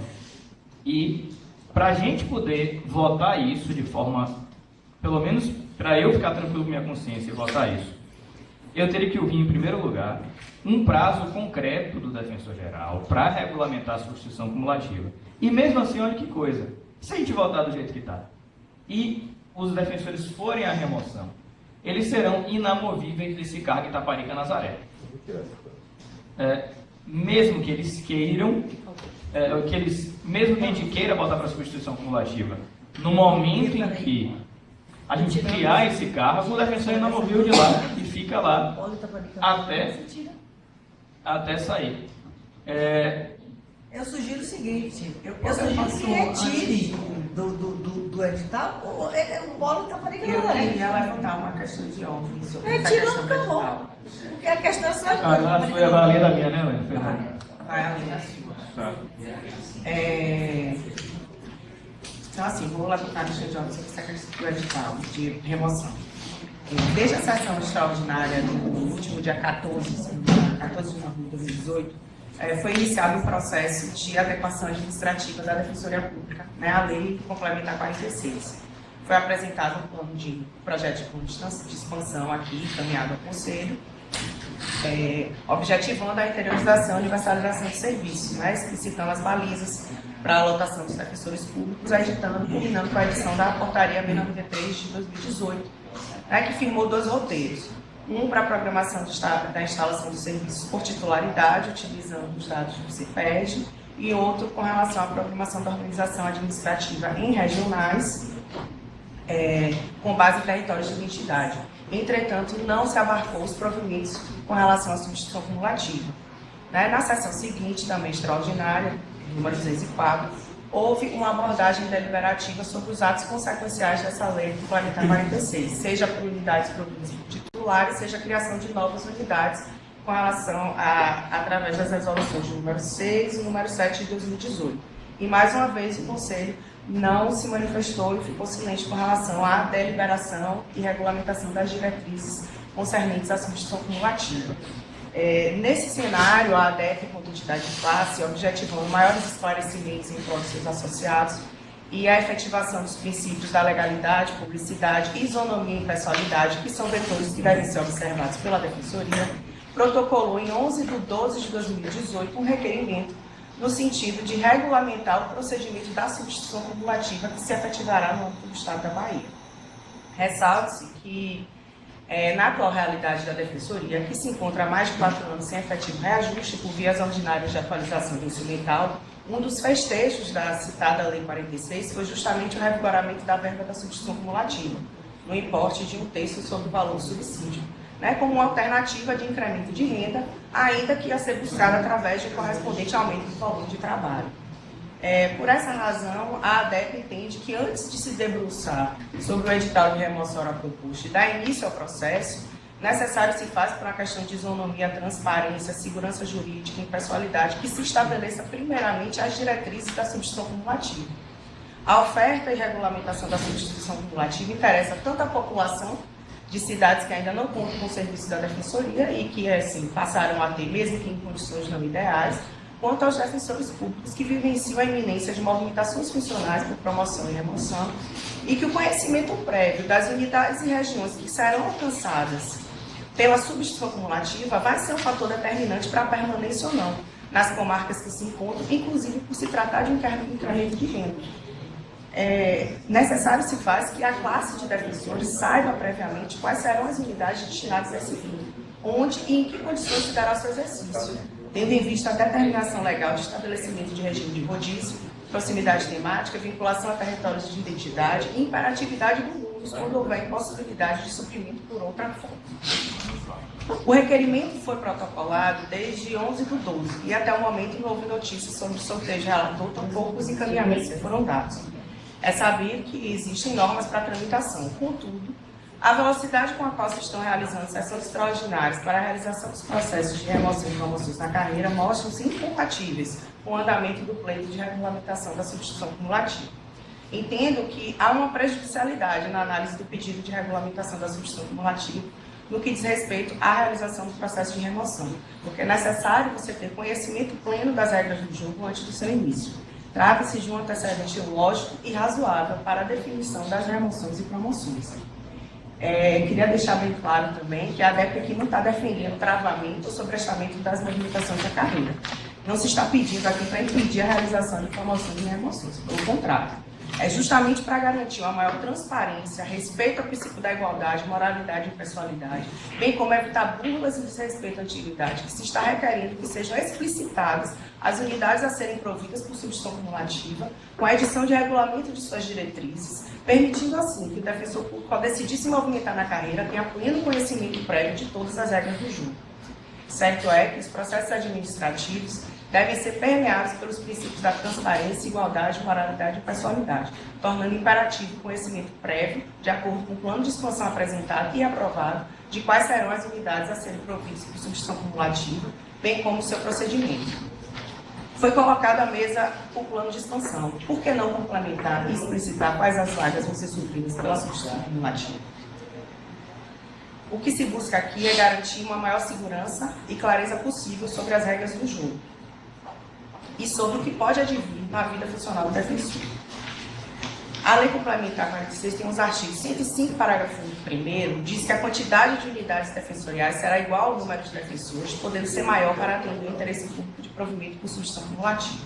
e para a gente poder votar isso de forma, pelo menos para eu ficar tranquilo com minha consciência e votar isso, eu teria que ouvir, em primeiro lugar, um prazo concreto do defensor-geral para regulamentar a substituição cumulativa. E mesmo assim, olha que coisa, se a gente votar do jeito que está e os defensores forem à remoção, eles serão inamovíveis desse cargo Itaparica-Nazaré. Mesmo que eles queiram, mesmo que a gente queira botar para substituição cumulativa, no momento em que a gente criar esse cargo, o defensor é inamovível de lá e fica lá até sair. Eu sugiro o seguinte, eu sugiro que retire do edital o polo Itaparica-Nazaré. Eu queria levantar uma questão de ordem sobre essa Retira questão no do acabou. edital. Porque a questão é só de Foi a linha da minha, né, Helena? Vai além da sua. Então, assim, vou levantar a questão de ordem sobre essa questão do edital de remoção. Desde a sessão extraordinária no último dia 14 de novembro de 2018, foi iniciado um processo de adequação administrativa da Defensoria Pública, né, à Lei Complementar 46. Foi apresentado um projeto de plano de expansão aqui, encaminhado ao Conselho, objetivando a interiorização e universalização do serviço, né, explicitando as balizas para a alotação dos defensores públicos, culminando com a edição da Portaria B93 de 2018, né, que firmou 2 roteiros. Um para a programação da instalação dos serviços por titularidade, utilizando os dados do CIPED, e outro com relação à programação da organização administrativa em regionais, com base em territórios de identidade. Entretanto, não se abarcou os provimentos com relação à substituição cumulativa. Na sessão seguinte, também extraordinária, número 204, houve uma abordagem deliberativa sobre os atos consequenciais dessa lei complementar 46, seja por unidades providas por titulares, seja a criação de novas unidades com relação através das resoluções de número 6 e número 7 de 2018. E, mais uma vez, o Conselho não se manifestou e ficou silente com relação à deliberação e regulamentação das diretrizes concernentes à substituição cumulativa. Nesse cenário, a ADEF, enquanto entidade de classe, objetivou maiores esclarecimentos em prol de seus associados e a efetivação dos princípios da legalidade, publicidade, isonomia e impessoalidade, que são vetores que devem ser observados pela Defensoria, protocolou em 11 de 12 de 2018 um requerimento no sentido de regulamentar o procedimento da substituição cumulativa que se efetivará no âmbito do Estado da Bahia. Ressalta-se que, na atual realidade da Defensoria, que se encontra há mais de 4 anos sem efetivo reajuste por vias ordinárias de atualização do instrumental, um dos festejos da citada Lei 46 foi justamente o revigoramento da verba da substituição cumulativa, no importe de 1/3 sobre o valor do subsídio, como uma alternativa de incremento de renda, ainda que a ser buscada através de correspondente aumento do volume de trabalho. Por essa razão, a ADEP entende que antes de se debruçar sobre o edital de remoção proposto e dar início ao processo, necessário se faz para a questão de isonomia, transparência, segurança jurídica e impessoalidade que se estabeleça primeiramente as diretrizes da substituição cumulativa. A oferta e regulamentação da substituição cumulativa interessa tanto a população de cidades que ainda não contam com o serviço da Defensoria e que, assim, passaram a ter, mesmo que em condições não ideais, quanto aos defensores públicos que vivenciam a iminência de movimentações funcionais por promoção e remoção e que o conhecimento prévio das unidades e regiões que serão alcançadas pela substituição cumulativa vai ser um fator determinante para a permanência ou não nas comarcas que se encontram, inclusive por se tratar de um incremento de renda. Necessário se faz que a classe de defensores saiba previamente quais serão as unidades destinadas a esse fim, onde e em que condições se dará seu exercício, tendo em vista a determinação legal de estabelecimento de regime de rodízio, proximidade temática, vinculação a territórios de identidade e imperatividade do mundo quando houver impossibilidade de suprimento por outra forma. O requerimento foi protocolado desde 11 de 12 e até o momento não houve notícias sobre o sorteio de relator, tão poucos encaminhamentos que foram dados. É sabido que existem normas para tramitação, contudo, a velocidade com a qual se estão realizando sessões extraordinárias para a realização dos processos de remoção e promoções na carreira mostram-se incompatíveis com o andamento do pleito de regulamentação da substituição cumulativa. Entendo que há uma prejudicialidade na análise do pedido de regulamentação da substituição cumulativa no que diz respeito à realização do processo de remoção, porque é necessário você ter conhecimento pleno das regras do jogo antes do seu início. Trata-se de um antecedente lógico e razoável para a definição das remoções e promoções. Queria deixar bem claro também que a ADEP aqui não está defendendo travamento ou sobrestamento das movimentações da carreira. Não se está pedindo aqui para impedir a realização de promoções e remoções, pelo contrário. É justamente para garantir uma maior transparência, respeito ao princípio da igualdade, moralidade e impessoalidade, bem como evitar burlas e desrespeito à antiguidade, que se está requerendo que sejam explicitadas as unidades a serem providas por substituição cumulativa, com a edição de regulamento de suas diretrizes, permitindo assim que o defensor público, ao decidir se movimentar na carreira, tenha pleno conhecimento prévio de todas as regras do jogo. Certo é que os processos administrativos devem ser permeados pelos princípios da transparência, igualdade, moralidade e impessoalidade, tornando imperativo o conhecimento prévio, de acordo com o plano de expansão apresentado e aprovado, de quais serão as unidades a serem providas por substituição cumulativa, bem como o seu procedimento. Foi colocado à mesa o plano de expansão. Por que não complementar e explicitar quais as vagas vão ser supridas pela substituição cumulativa? O que se busca aqui é garantir uma maior segurança e clareza possível sobre as regras do jogo e sobre o que pode advir na vida funcional do defensor. A Lei Complementar 46 tem os artigos 105, parágrafo 1º, diz que a quantidade de unidades defensoriais será igual ao número de defensores, podendo ser maior para atender o interesse público de provimento por substituição cumulativa.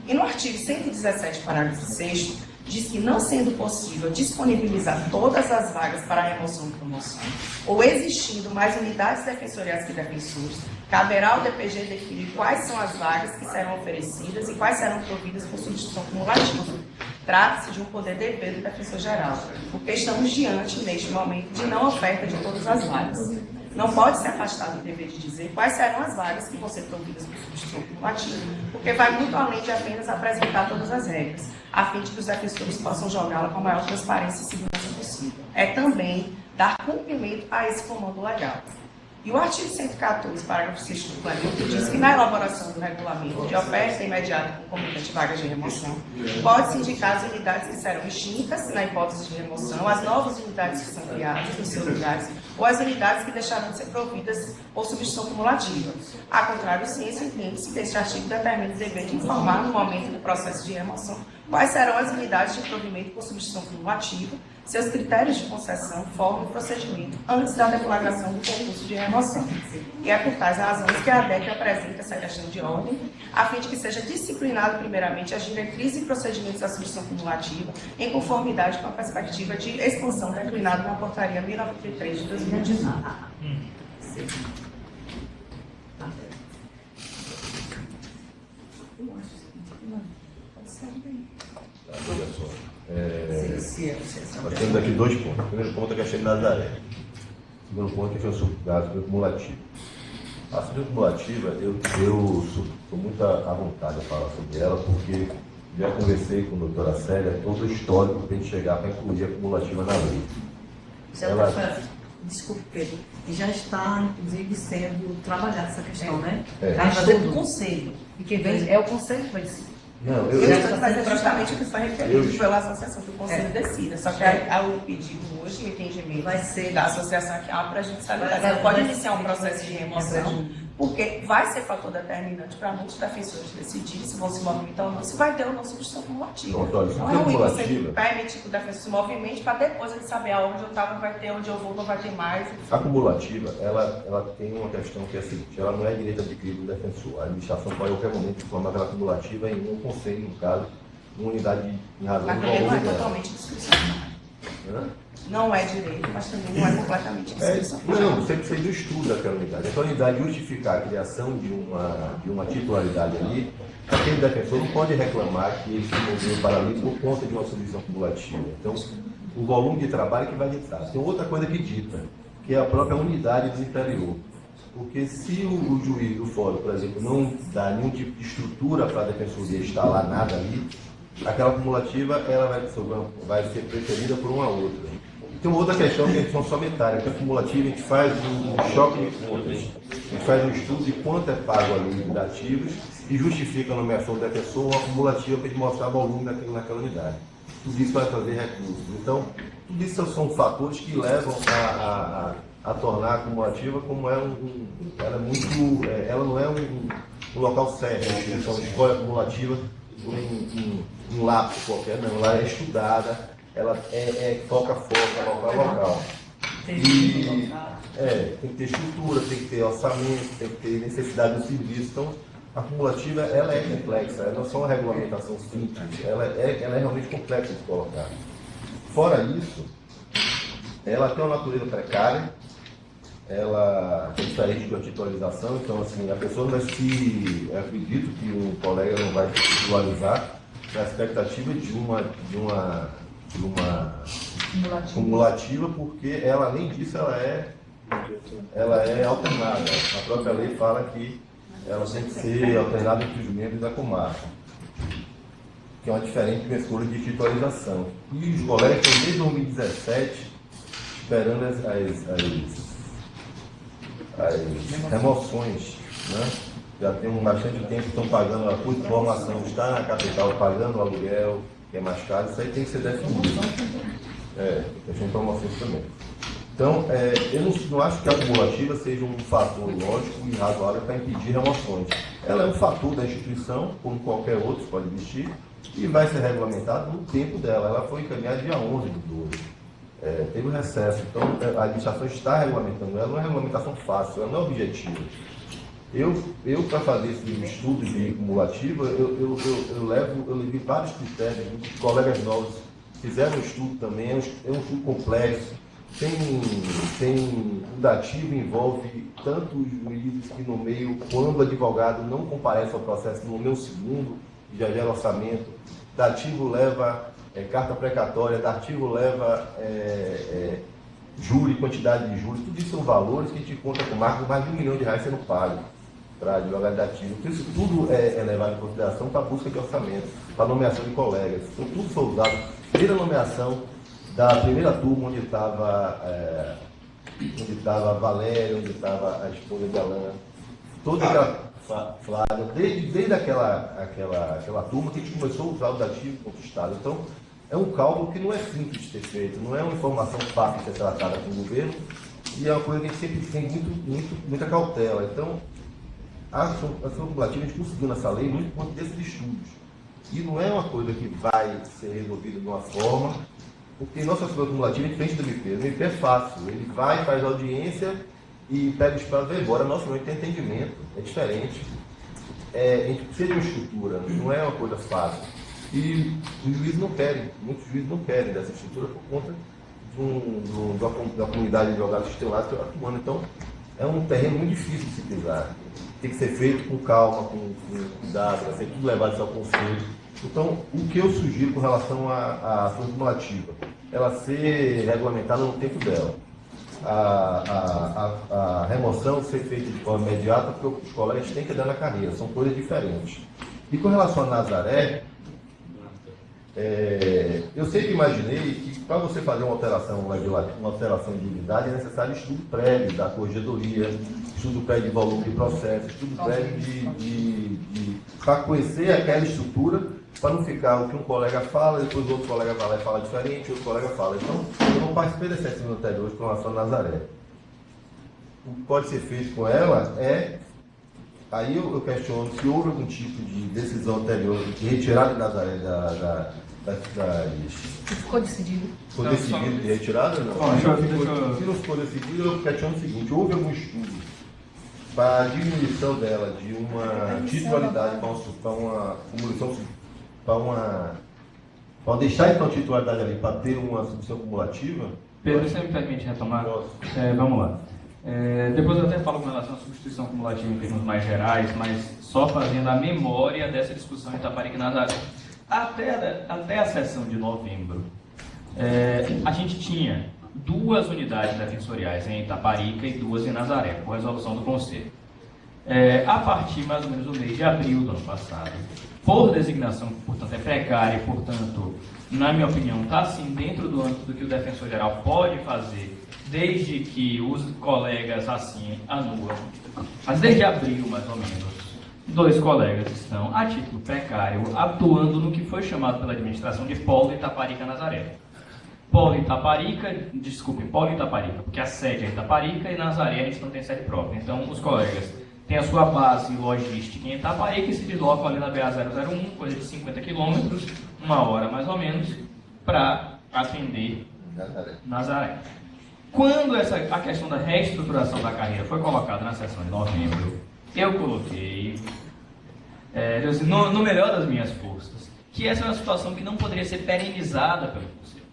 E no artigo 117, parágrafo 6º, diz que, não sendo possível disponibilizar todas as vagas para a remoção e promoção, ou existindo mais unidades defensoriais que defensores, caberá ao DPG definir quais são as vagas que serão oferecidas e quais serão providas por substituição cumulativa. Trata-se de um poder dever do defensor-geral, porque estamos diante, neste momento, de não oferta de todas as vagas. Não pode ser afastado do dever de dizer quais serão as vagas que vão ser providas por substituição cumulativa, porque vai muito além de apenas apresentar todas as regras, a fim de que os defensores possam jogá-la com a maior transparência e segurança possível. É também dar cumprimento a esse comando legal. E o artigo 114, parágrafo 6º do Planilto, diz que na elaboração do regulamento de oferta imediata concomitante de vagas de remoção, pode-se indicar as unidades que serão extintas, na hipótese de remoção, as novas unidades que são criadas nos seus lugares, ou as unidades que deixarão de ser providas por substituição cumulativa. A contrário, ciência entende-se que este artigo determina o dever de informar, no momento do processo de remoção, quais serão as unidades de provimento por substituição cumulativa, seus critérios de concessão, forma e procedimento antes da deflagração do concurso de remoção. E é por tais razões que a ADEC apresenta essa questão de ordem, a fim de que seja disciplinado primeiramente as diretrizes e procedimentos da substituição cumulativa, em conformidade com a perspectiva de expansão declinada na portaria 1093 de 2019. Nós temos aqui 2 pontos. O primeiro ponto é a questão da Nazaré. O segundo ponto é a questão da subida cumulativa. A subida cumulativa, eu estou muito à vontade de falar sobre ela, porque já conversei com a doutora Célia todo o histórico para a gente chegar para incluir a cumulativa na lei. Desculpe, Pedro, já está, inclusive, sendo trabalhada essa questão, né? É. Vai fazer do conselho. E quem vem é o conselho que vai decidir. Não, eu estou fazendo justamente o que foi referido pela associação, que o conselho decida. Só que o pedido hoje, o entendimento vai ser da associação aqui para a gente salientar. Você pode iniciar um processo de remoção, porque vai ser fator determinante para muitos defensores decidirem se vão se movimentar ou não, se vai ter ou não substituição cumulativa. Não é ruim você permitir que o defensor se movimente para depois ele saber aonde eu estava, vai ter, onde eu vou, não vai ter mais. A cumulativa, ela tem uma questão que é a seguinte, ela não é direito adquirido do defensor. A administração pode, a qualquer momento, informar aquela cumulativa em um conselho, no caso, uma unidade em razão do valor. Mas também não é totalmente discricionário. Não é direito, mas também não é completamente discricionário. Não, sempre precisa do estudo daquela unidade. Aquela unidade justificar a criação de uma titularidade ali, aquele defensor não pode reclamar que ele se moveu para ali por conta de uma substituição cumulativa. Então, o volume de trabalho que vai ditar. Tem outra coisa que dita, que é a própria unidade do interior. Porque se o juiz do fórum, por exemplo, não dá nenhum tipo de estrutura para a defensoria instalar nada ali, aquela cumulativa ela vai ser preferida por uma outra. Tem uma outra questão que é a questão sometária, que a cumulativa a gente faz um choque de contas, a gente faz um estudo de quanto é pago ali de ativos e justifica a nomeação do defensor uma cumulativa para a gente mostrar o volume naquela unidade. Tudo isso vai trazer recursos. Então, tudo isso são fatores que levam a tornar a cumulativa como ela não é um local certo, a instituição escolhe a cumulativa por um lapso qualquer, não, ela é estudada, ela foca local. Tem que ter estrutura, tem que ter orçamento, tem que ter necessidade do serviço. Então, a cumulativa ela é complexa, ela não é só uma regulamentação simples, ela é realmente complexa de colocar. Fora isso, ela tem uma natureza precária, ela tem diferente de uma titularização, então assim, a pessoa não vai eu acredito que o colega não vai se titularizar na expectativa de uma cumulativa, porque ela, além disso, ela é alternada. A própria lei fala que ela tem que ser alternada entre os membros da comarca, que é uma diferente de uma escolha de titularização. E os colegas estão desde 2017 esperando as remoções, né? Já tem bastante tempo que estão pagando a formação, está na capital pagando o aluguel, que é mais caro, isso aí tem que ser definido. Tem promoções também. Então, eu não acho que a cumulativa seja um fator lógico e razoável para impedir remoções. Ela é um fator da instituição, como qualquer outro pode existir, e vai ser regulamentado no tempo dela. Ela foi encaminhada dia 11 do 12. Teve um recesso, então a administração está regulamentando ela, não é uma regulamentação fácil, ela não é objetiva. Eu para fazer esse estudo de cumulativa, eu levei vários critérios, colegas novos fizeram um estudo também, é um estudo complexo, o dativo envolve tanto os juízes que nomeiam, quando o advogado não comparece ao processo, nomeia um segundo, já gera orçamento, dativo leva carta precatória, dativo leva júri, quantidade de juros, tudo isso são valores que a gente conta com mais de R$1 milhão sendo pago para advogado dativo. Então, isso tudo é levado em consideração para a busca de orçamento, para a nomeação de colegas. Então, tudo foi usado. Desde a nomeação da primeira turma, onde estava onde estava a Valéria, onde estava a esposa de Alain, toda aquela Flávia, desde aquela turma que a gente começou a usar o dativo conquistado. Então, é um cálculo que não é simples de ser feito, não é uma informação fácil de ser tratada com o governo, e é uma coisa que a gente sempre tem muita cautela. Então, a ação cumulativa, a gente conseguiu nessa lei muito por conta desses estudos. E não é uma coisa que vai ser resolvida de uma forma, porque nossa ação cumulativa é diferente do MP. O MP é fácil, ele vai, faz audiência e pega os prazos e vai embora. Nossa, não tem entendimento, é diferente. A gente precisa de uma estrutura, não é uma coisa fácil. E os juízes não querem, muitos juízes não querem dessa estrutura por conta da comunidade de advogados que estão lá atuando. Então, é um terreno muito difícil de se pisar. Tem que ser feito com calma, com cuidado, vai ser tudo levado ao conselho. Então, o que eu sugiro com relação à ação cumulativa? Ela ser regulamentada no tempo dela. A remoção ser feita de forma imediata, porque os colegas têm que dar na carreira, são coisas diferentes. E com relação a Nazaré, eu sempre imaginei que para você fazer uma alteração de unidade é necessário estudo prévio da corregedoria, estudo prévio de volume de processo, estudo prévio para conhecer aquela estrutura, para não ficar o que um colega fala, depois o outro colega vai lá e fala diferente, outro colega fala. Então, eu não participei das sessões anteriores com relação a Nazaré. O que pode ser feito com ela aí eu questiono se houve algum tipo de decisão anterior de retirada de Nazaré Ficou decidido. Ficou decidido de retirada ou não? Se não ficou decidido, eu questiono o seguinte: houve algum estudo para a diminuição dela de uma titularidade para deixar então a titularidade ali para ter uma substituição cumulativa? Pedro, você me permite retomar? Vamos lá. Depois eu até falo com relação à substituição cumulativa em termos mais gerais, mas só fazendo a memória dessa discussão em Itaparica e Nazaré. Até a sessão de novembro, a gente tinha 2 unidades defensoriais em Itaparica e 2 em Nazaré, por resolução do Conselho. A partir mais ou menos do mês de abril do ano passado, por designação, portanto, é precária e, portanto, na minha opinião, está assim dentro do âmbito do que o defensor-geral pode fazer, desde que os colegas assim anuam. Mas desde abril, mais ou menos, 2 colegas estão, a título precário, atuando no que foi chamado pela administração de Polo Itaparica Nazaré. Polo Itaparica, porque a sede é Itaparica e Nazaré a gente não tem sede própria. Então, os colegas têm a sua base logística em Itaparica e se deslocam ali na BA-001, coisa de 50 quilômetros, 1 hora mais ou menos, para atender Nazaré. Quando a questão da reestruturação da carreira foi colocada na sessão de novembro, eu coloquei, no melhor das minhas forças, que essa é uma situação que não poderia ser perenizada pelo Conselho.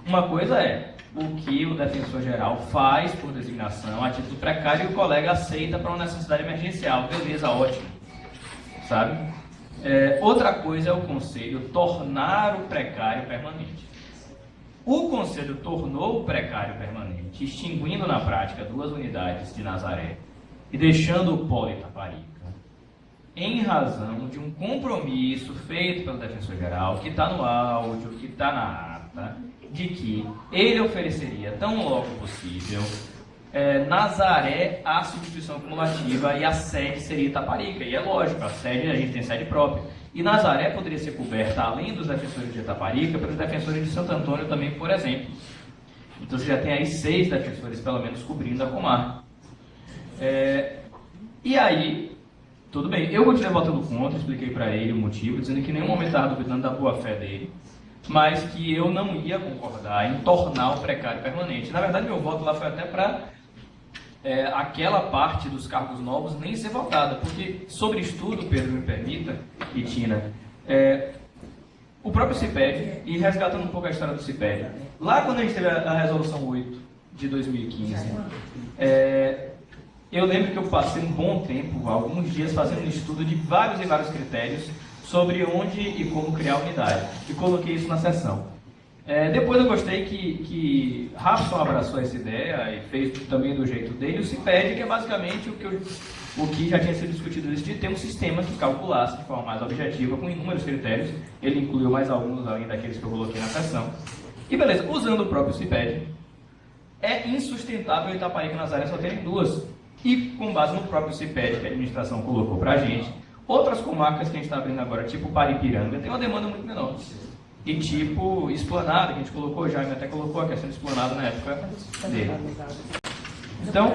Uma coisa é o que o defensor-geral faz por designação a título precário e o colega aceita para uma necessidade emergencial. Beleza, ótimo. Sabe? Outra coisa é o Conselho tornar o precário permanente. O Conselho tornou o precário permanente, extinguindo na prática 2 unidades de Nazaré e deixando o Polo Itaparica, em razão de um compromisso feito pelo defensor-geral, que está no áudio, que está na ata, de que ele ofereceria, tão logo possível, Nazaré a substituição cumulativa e a sede seria Itaparica. E é lógico, a gente tem sede própria. E Nazaré poderia ser coberta, além dos defensores de Itaparica, pelos defensores de Santo Antônio também, por exemplo. Então você já tem aí 6 defensores, pelo menos, cobrindo a comarca. E aí, tudo bem, eu continuei votando contra, expliquei para ele o motivo, dizendo que em nenhum momento estava duvidando da boa-fé dele, mas que eu não ia concordar em tornar o precário permanente. Na verdade, meu voto lá foi até para aquela parte dos cargos novos nem ser votada, porque sobre estudo, Pedro, me permita, e Tina, o próprio CIPED, e resgatando um pouco a história do CIPED, lá quando a gente teve a resolução 8 de 2015, eu lembro que eu passei um bom tempo, alguns dias, fazendo um estudo de vários e vários critérios sobre onde e como criar a unidade, e coloquei isso na sessão. Depois eu gostei que Rapson abraçou essa ideia e fez também do jeito dele o CIPED, que é basicamente o que já tinha sido discutido antes, de ter um sistema que calculasse de forma mais objetiva, com inúmeros critérios. Ele incluiu mais alguns além daqueles que eu coloquei na sessão. E beleza, usando o próprio CIPED, é insustentável Itaparica e Nazaré só terem 2. E com base no próprio CIPED que a administração colocou para a gente, outras comarcas que a gente está abrindo agora, tipo Paripiranga, tem uma demanda muito menor. E tipo Esplanada, que a gente colocou, Jaime até colocou a questão de Esplanada na época dele. Então,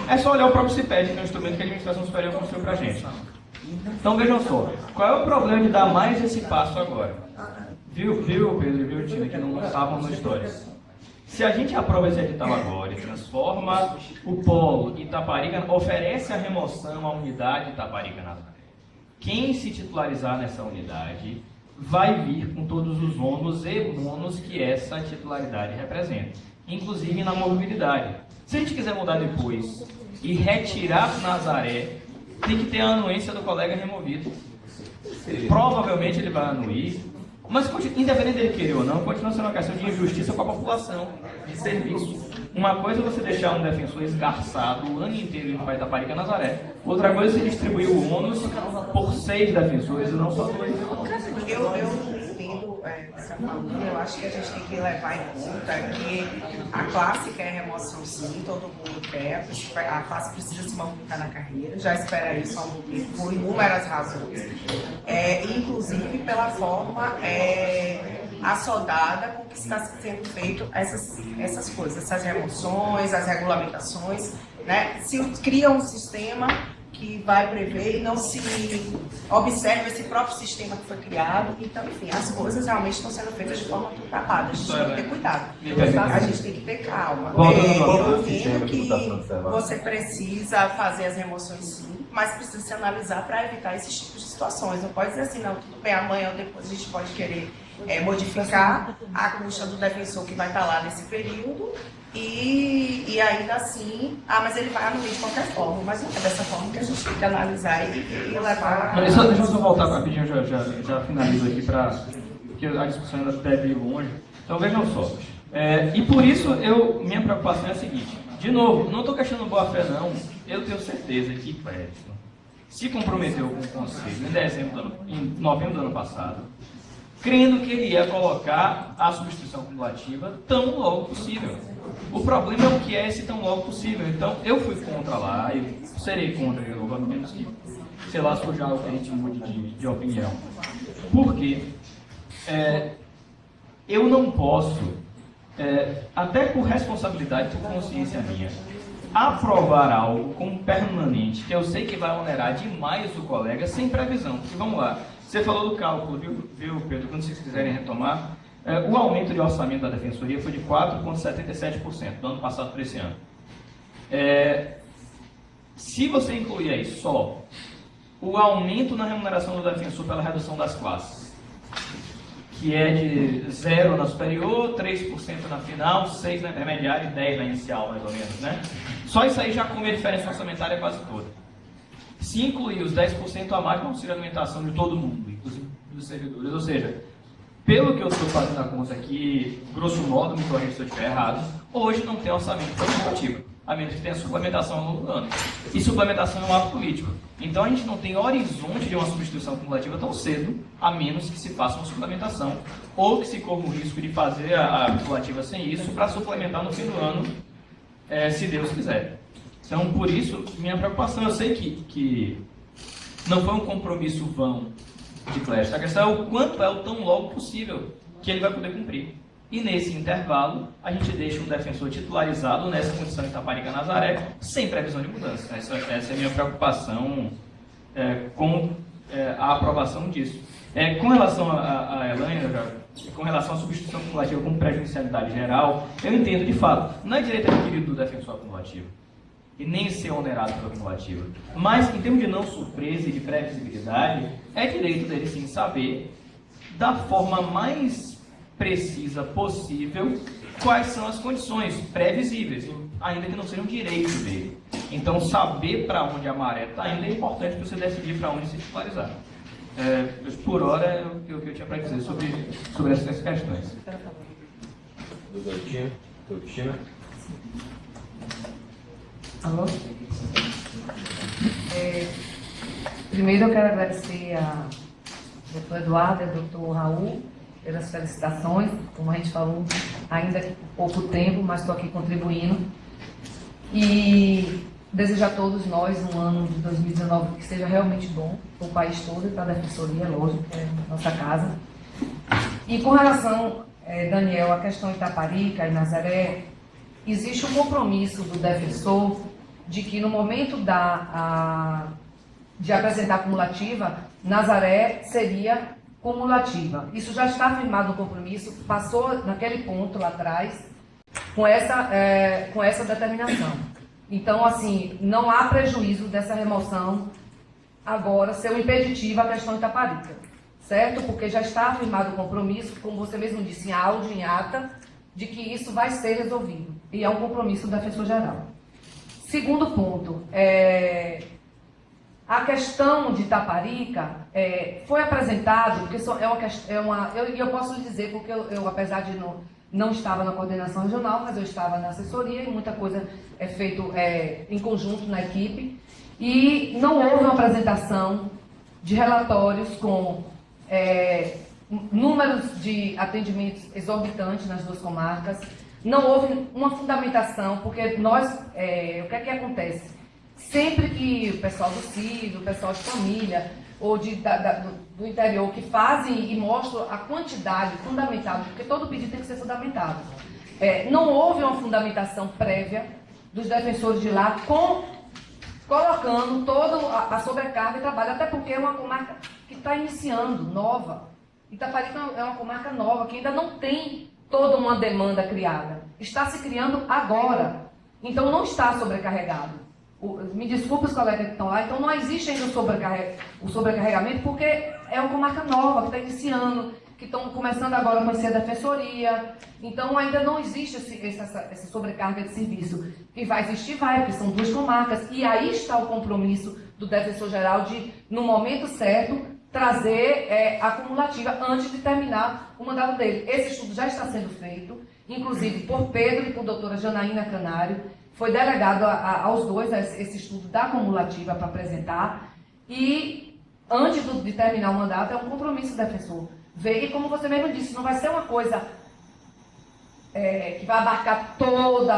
é só olhar o próprio CIPED, que é um instrumento que a administração superior construiu para a gente. Então vejam só, qual é o problema de dar mais esse passo agora? Viu, Pedro e viu, Tina, que não estavam na história. Se a gente aprova esse edital agora e transforma o polo Itaparica, oferece a remoção à unidade Itaparica-Nazaré. Quem se titularizar nessa unidade vai vir com todos os ônus e bônus que essa titularidade representa, inclusive na mobilidade. Se a gente quiser mudar depois e retirar Nazaré, tem que ter a anuência do colega removido. Provavelmente ele vai anuir, mas independente dele querer ou não, continua sendo uma questão de injustiça com a população, de serviço. Uma coisa é você deixar um defensor esgarçado o ano inteiro indo para Itaparica Nazaré. Outra coisa é você distribuir o ônus por 6 defensores e não só 2. Eu entendo o que você está falando. Eu acho que a gente tem que levar em conta que a classe quer remoção sim, todo mundo quer. A classe precisa se movimentar na carreira, já espera isso há um tempo, por inúmeras razões. Inclusive pela forma assodada com que está sendo feito essas coisas, essas remoções, as regulamentações, né? Se cria um sistema que vai prever e não se observa esse próprio sistema que foi criado. Então, enfim, as coisas realmente estão sendo feitas de forma tapada. A gente tem que ter cuidado. A gente tem que ter calma. Eu entendo que você precisa fazer as remoções sim, mas precisa se analisar para evitar esses tipos de situações. Não pode dizer assim, não, tudo bem, amanhã ou depois a gente pode querer modificar a custa do defensor que vai estar lá nesse período e ainda assim, mas ele vai anuir de qualquer forma, mas não é dessa forma que a gente tem que analisar e levar... Deixa eu só voltar rapidinho, já finalizo aqui, porque a discussão ainda deve ir longe. Então vejam só, e por isso minha preocupação é a seguinte, de novo, não estou questionando boa fé não, eu tenho certeza que Clécio se comprometeu com o Conselho em novembro do ano passado, crendo que ele ia colocar a substituição cumulativa tão logo possível. O problema é o que é esse tão logo possível. Então, eu fui contra lá, eu serei contra de novo, a menos que, sei lá, surja algo que a gente mude de opinião. Porque eu não posso, até por responsabilidade, por consciência minha, aprovar algo como permanente, que eu sei que vai onerar demais o colega, sem previsão. Porque, vamos lá, você falou do cálculo, viu, Pedro? Quando vocês quiserem retomar, o aumento de orçamento da Defensoria foi de 4,77% do ano passado para esse ano. Se você incluir aí só o aumento na remuneração do defensor pela redução das classes, que é de 0 na superior, 3% na final, 6% na intermediária e 10% na inicial, mais ou menos, né? Só isso aí já come a diferença orçamentária quase toda. Se incluir os 10% a mais, vão ser a alimentação de todo mundo, inclusive dos servidores. Ou seja, pelo que eu estou fazendo a conta aqui, grosso modo, me corrija se eu estiver errado, hoje não tem orçamento participativo, a menos que tenha suplementação ao longo do ano. E suplementação é um ato político. Então a gente não tem horizonte de uma substituição cumulativa tão cedo, a menos que se faça uma suplementação, ou que se corra o risco de fazer a cumulativa sem isso, para suplementar no fim do ano, se Deus quiser. Então, por isso, minha preocupação, eu sei que não foi um compromisso vão de Clécio. A questão é o quanto é o tão logo possível que ele vai poder cumprir. E nesse intervalo, a gente deixa um defensor titularizado nessa condição de Itaparica Nazaré, sem previsão de mudança. Essa é a minha preocupação com a aprovação disso. Com relação a Elaine, com relação à substituição cumulativa como prejudicialidade geral, eu entendo de fato, não é direito adquirido do defensor acumulativo e nem ser onerado pela cumulativa. Mas, em termos de não surpresa e de previsibilidade, é direito dele sim saber, da forma mais precisa possível, quais são as condições previsíveis, ainda que não seja um direito dele. Então, saber para onde a maré está ainda é importante para você decidir para onde se titularizar. Por hora, é o que eu tinha para dizer sobre essas questões. Doutora Cristina? Alô? Primeiro eu quero agradecer a doutor Eduardo e ao doutor Raul pelas felicitações. Como a gente falou, ainda pouco tempo, mas estou aqui contribuindo. E desejo a todos nós um ano de 2019 que seja realmente bom para o país todo e para a Defensoria, lógico, que é nossa casa. E com relação, Daniel, à questão Itaparica e Nazaré, existe um compromisso do defensor de que no momento de apresentar a cumulativa, Nazaré seria cumulativa. Isso já está firmado no compromisso, passou naquele ponto lá atrás com essa determinação. Então, assim, não há prejuízo dessa remoção agora ser um impeditivo à questão Itaparica, certo? Porque já está firmado o compromisso, como você mesmo disse, em áudio, em ata, de que isso vai ser resolvido. E é um compromisso do defensor-geral. Segundo ponto, a questão de Itaparica foi apresentado, porque eu posso lhe dizer, porque eu apesar de não estava na coordenação regional, mas eu estava na assessoria e muita coisa é feito em conjunto na equipe. E não houve uma apresentação de relatórios com números de atendimentos exorbitantes nas duas comarcas. Não houve uma fundamentação, porque nós, o que é que acontece? Sempre que o pessoal do CID, o pessoal de família, ou do interior, que fazem e mostram a quantidade fundamentada, porque todo pedido tem que ser fundamentado. Não houve uma fundamentação prévia dos defensores de lá, colocando toda a sobrecarga de trabalho, até porque é uma comarca que está iniciando, nova. Itaparica é uma comarca nova, que ainda não tem toda uma demanda criada. Está se criando agora. Então não está sobrecarregado. Me desculpe os colegas que estão lá, então não existe ainda o sobrecarregamento, porque é uma comarca nova, que está iniciando, que estão começando agora a conhecer a defensoria. Então ainda não existe essa sobrecarga de serviço. Que vai existir, vai, porque são duas comarcas. E aí está o compromisso do defensor-geral de, no momento certo, trazer a cumulativa antes de terminar o mandato dele. Esse estudo já está sendo feito, inclusive por Pedro e por doutora Janaína Canário. Foi delegado aos dois esse estudo da cumulativa para apresentar. E, antes de terminar o mandato, é um compromisso do defensor. E, como você mesmo disse, não vai ser uma coisa que vai abarcar toda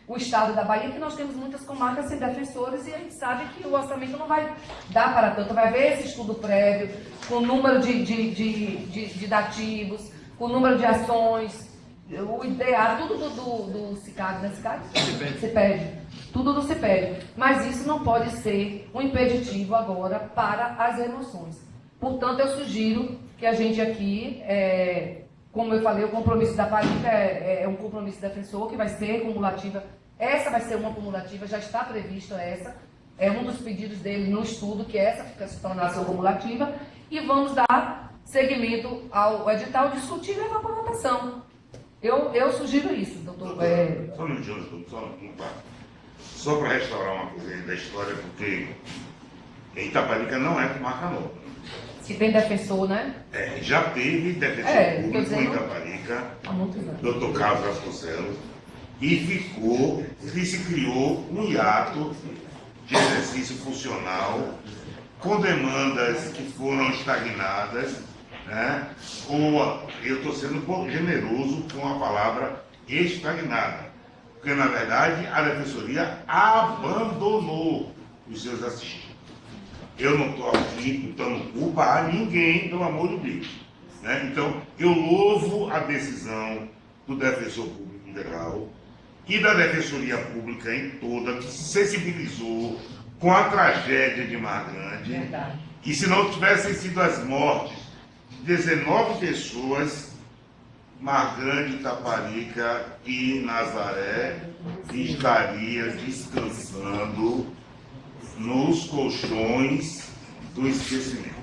o estado da Bahia, que nós temos muitas comarcas sem defensores e a gente sabe que o orçamento não vai dar para tanto. Vai ver esse estudo prévio, com o número de dativos, com o número de ações, o IDA, tudo do CICAD, né? CIPED. Tudo do CIPED. Mas isso não pode ser um impeditivo agora para as remoções. Portanto, eu sugiro que a gente aqui, como eu falei, o compromisso da Parica é um compromisso defensor que vai ser cumulativa. Essa vai ser uma cumulativa, já está prevista essa. É um dos pedidos dele no estudo, que essa fica se tornar cumulativa. E vamos dar seguimento ao edital, discutir e levar para votação. Eu sugiro isso, doutor. Só um minutinho, só para restaurar uma coisa aí da história, porque Itaparica não é comarca nova. Que tem defensor, né? Já teve defensor público em Itaparica, doutor Carlos Vasconcelos, e se criou um hiato de exercício funcional com demandas que foram estagnadas, né? Ou eu estou sendo um pouco generoso com a palavra estagnada, porque na verdade a defensoria abandonou os seus assistidos. Eu não estou aqui botando culpa a ninguém, pelo amor de Deus, né? Então eu louvo a decisão do defensor público federal e da defensoria pública em toda, que se sensibilizou com a tragédia de Mar Grande. Verdade. E se não tivessem sido as mortes 19 pessoas, Mar Grande, Itaparica e Nazaré estaria descansando nos colchões do esquecimento.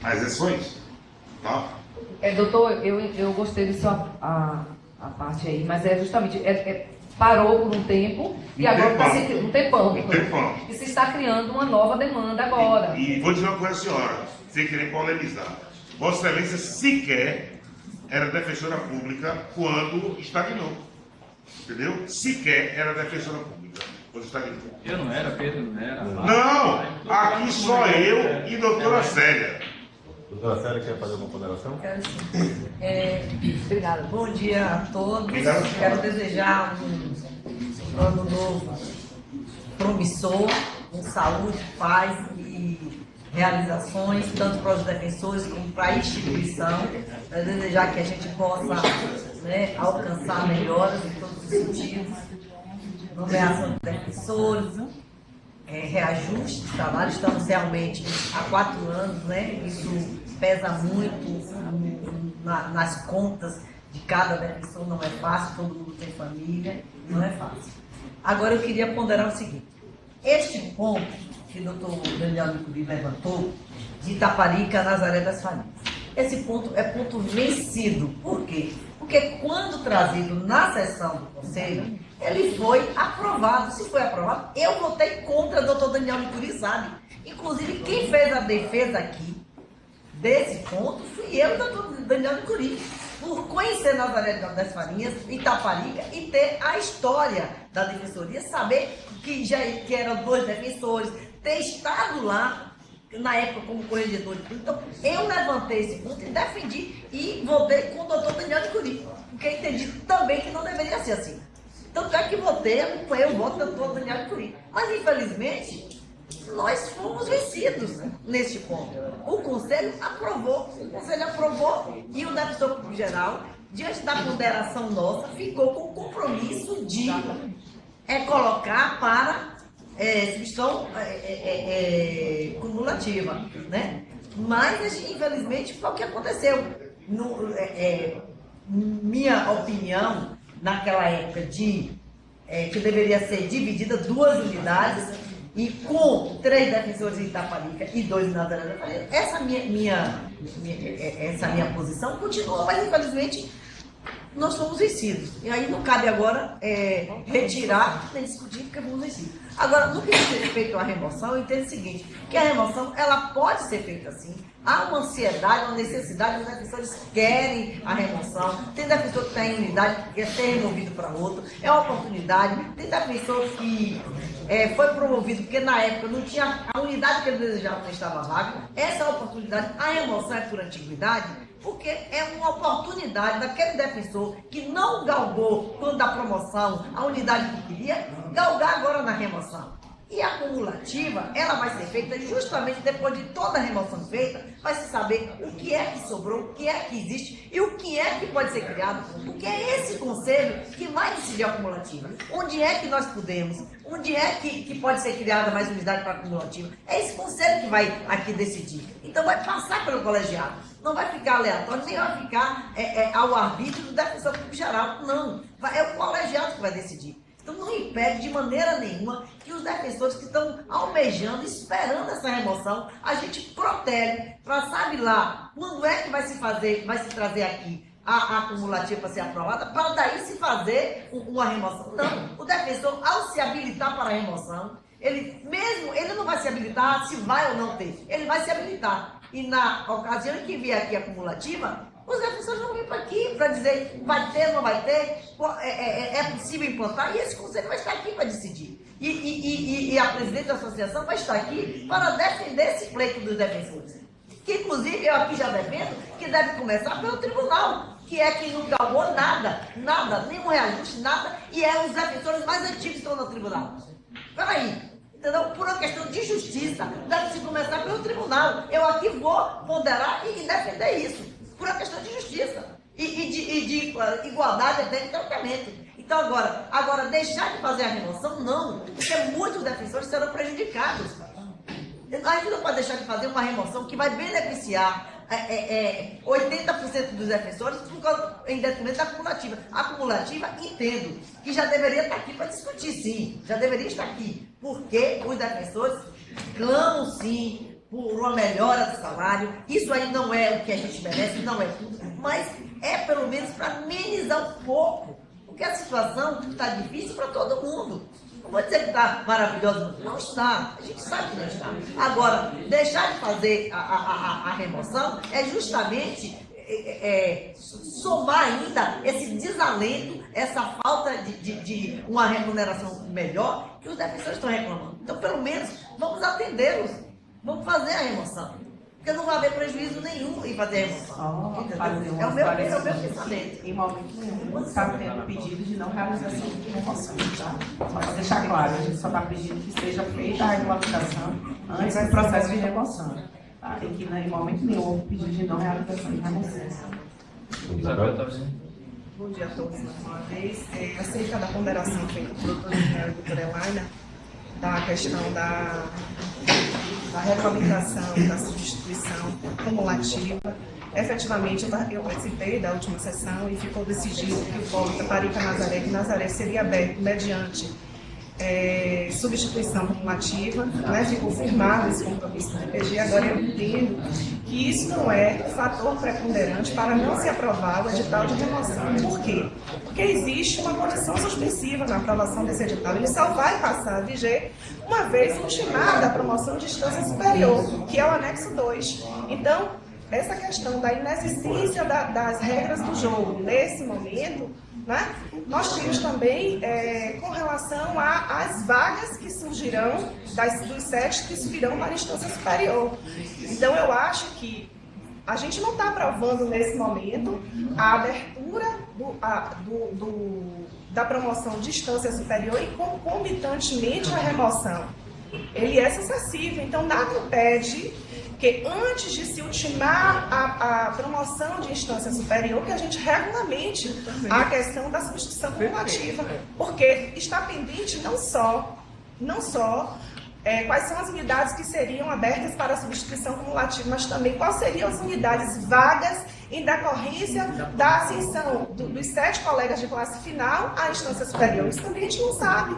Mas é só isso, tá? Doutor, eu gostei da sua a parte aí, mas justamente parou por um tempo e agora está se criando um tempão. E se está criando uma nova demanda agora. E vou dizer uma coisa, senhora, sem querer polemizar. Vossa Excelência sequer era defensora pública quando estagnou. Entendeu? Sequer era defensora pública quando estagnou. Eu não era, Pedro não era. Não! Aqui só eu e doutora Célia. Doutora Célia, quer fazer alguma ponderação? Quero sim. Obrigada. Bom dia a todos. Quero desejar um ano novo promissor, com saúde, paz e realizações, tanto para os defensores como para a instituição. Quero desejar que a gente possa, né, alcançar melhoras em todos os sentidos. Nomeação de defensores, reajuste de salário, estamos realmente há 4 anos, né? Isso pesa muito nas contas de cada defensor, não é fácil, todo mundo tem família, não é fácil. Agora eu queria ponderar o seguinte, este ponto que o doutor Daniel Nicuri levantou, de Itaparica, Nazaré das Famílias, esse ponto é ponto vencido. Por quê? Porque quando trazido na sessão do Conselho, ele foi aprovado. Se foi aprovado, eu votei contra o doutor Daniel Nicuri, sabe? Inclusive, quem fez a defesa aqui desse ponto fui eu, doutor Daniel Nicuri, por conhecer Nazaré das Farinhas, Itaparica e ter a história da defensoria, saber que eram 2 defensores, ter estado lá na época como corregedor de tudo. Então, eu levantei esse ponto e defendi e votei com o doutor Daniel Nicuri, porque entendi também que não deveria ser assim. Tanto é que votei, acompanhei o voto do doutor Daniel Nicuri. Mas, infelizmente, nós fomos vencidos neste ponto. O Conselho aprovou e o defensor público geral, diante da ponderação nossa, ficou com o compromisso de colocar para substituição cumulativa, né? Mas, infelizmente, foi o que aconteceu. Minha opinião, naquela época, que deveria ser dividida 2 unidades e com 3 defensores em Itaparica e 2 em Nazaré da Farinha. Essa minha posição continua, mas, infelizmente, nós fomos vencidos. E aí não cabe agora retirar nem discutir, porque fomos vencidos. Agora, no que diz respeito à remoção, eu entendo o seguinte, que a remoção, ela pode ser feita assim. Há uma ansiedade, uma necessidade, os defensores querem a remoção. Tem defensor que tem unidade, que quer ser removido para outro. É uma oportunidade. Tem defensor que foi promovido, porque na época não tinha a unidade que ele desejava, não estava vaga. Essa é a oportunidade. A remoção é por antiguidade, porque é uma oportunidade daquele defensor que não galgou, quando da promoção, a unidade que queria, galgar agora na remoção. E a cumulativa, ela vai ser feita justamente depois de toda a remoção feita, vai se saber o que é que sobrou, o que é que existe e o que é que pode ser criado, porque é esse conselho que vai decidir a cumulativa. Onde é que nós podemos, onde é que pode ser criada mais unidade para a cumulativa. É esse conselho que vai aqui decidir. Então vai passar pelo colegiado. Não vai ficar aleatório, nem vai ficar ao arbítrio do defensor público geral. Não, é o colegiado que vai decidir. Então não impede de maneira nenhuma que os defensores que estão almejando, esperando essa remoção, a gente protege para sabe lá quando é que vai se trazer aqui a cumulativa para ser aprovada, para daí se fazer uma remoção. Não, o defensor, ao se habilitar para a remoção, ele não vai se habilitar se vai ou não ter, ele vai se habilitar. E na ocasião em que vier aqui a cumulativa, os defensores vão vir para aqui para dizer vai ter, não vai ter, é possível implantar, e esse conselho vai estar aqui para decidir. E a presidente da associação vai estar aqui para defender esse pleito dos defensores. Que, inclusive, eu aqui já defendo que deve começar pelo tribunal, que é quem não galgou nada, nenhum reajuste, nada, e é os defensores mais antigos que estão no tribunal. Peraí. Entendeu? Por uma questão de justiça, deve-se começar pelo tribunal. Eu aqui vou ponderar e defender isso. Por uma questão de justiça e de igualdade até de tratamento. Então, agora, deixar de fazer a remoção, não, porque muitos defensores serão prejudicados. A gente não pode deixar de fazer uma remoção que vai beneficiar 80% dos defensores em detrimento da acumulativa. A acumulativa, entendo, que já deveria estar aqui para discutir, sim, já deveria estar aqui, porque os defensores clamam, sim, por uma melhora do salário. Isso aí não é o que a gente merece, não é tudo, mas é pelo menos para amenizar um pouco, porque a situação está difícil para todo mundo. Não vou dizer que está maravilhoso, não está, a gente sabe que não está. Agora, deixar de fazer a remoção é justamente somar ainda esse desalento, essa falta de uma remuneração melhor que os defensores estão reclamando. Então, pelo menos, vamos atendê-los. Vamos fazer a remoção. Porque não vai haver prejuízo nenhum em fazer a remoção. É o meu pensamento. Em momento nenhum, está tendo pedido de não realização de remoção, tá? Só para deixar claro, a gente só está pedindo que seja feita a regulamentação antes do processo de remoção. Tá? E que em momento nenhum houve pedido de não realização de remoção. Bom dia a todos mais uma vez. Acerca da ponderação feita pelo doutor Daniel e doutora Elaina, da questão da regulamentação da substituição cumulativa. Efetivamente, eu participei da última sessão e ficou decidido que o polo Taparica-Nazaré de Nazaré seria aberto mediante substituição cumulativa, né? Ficou firmado esse compromisso do DPG. Agora eu entendo que isso não é fator preponderante para não se aprovar o edital de remoção. Por quê? Porque existe uma condição suspensiva na aprovação desse edital. Ele só vai passar a viger uma vez ultimada a promoção de instância superior, que é o anexo 2. Então, essa questão da inexistência das regras do jogo nesse momento, né? Nós temos também com relação às vagas que surgirão, dos 7 que subirão para a instância superior. Então, eu acho que a gente não está aprovando nesse momento a abertura da promoção de instância superior e concomitantemente a remoção. Ele é sucessivo, então nada impede que antes de se ultimar a promoção de instância superior, que a gente regulamente a questão da substituição cumulativa, porque está pendente não só quais são as unidades que seriam abertas para a substituição cumulativa, mas também quais seriam as unidades vagas em decorrência da ascensão dos 7 colegas de classe final à instância superior. Isso também a gente não sabe.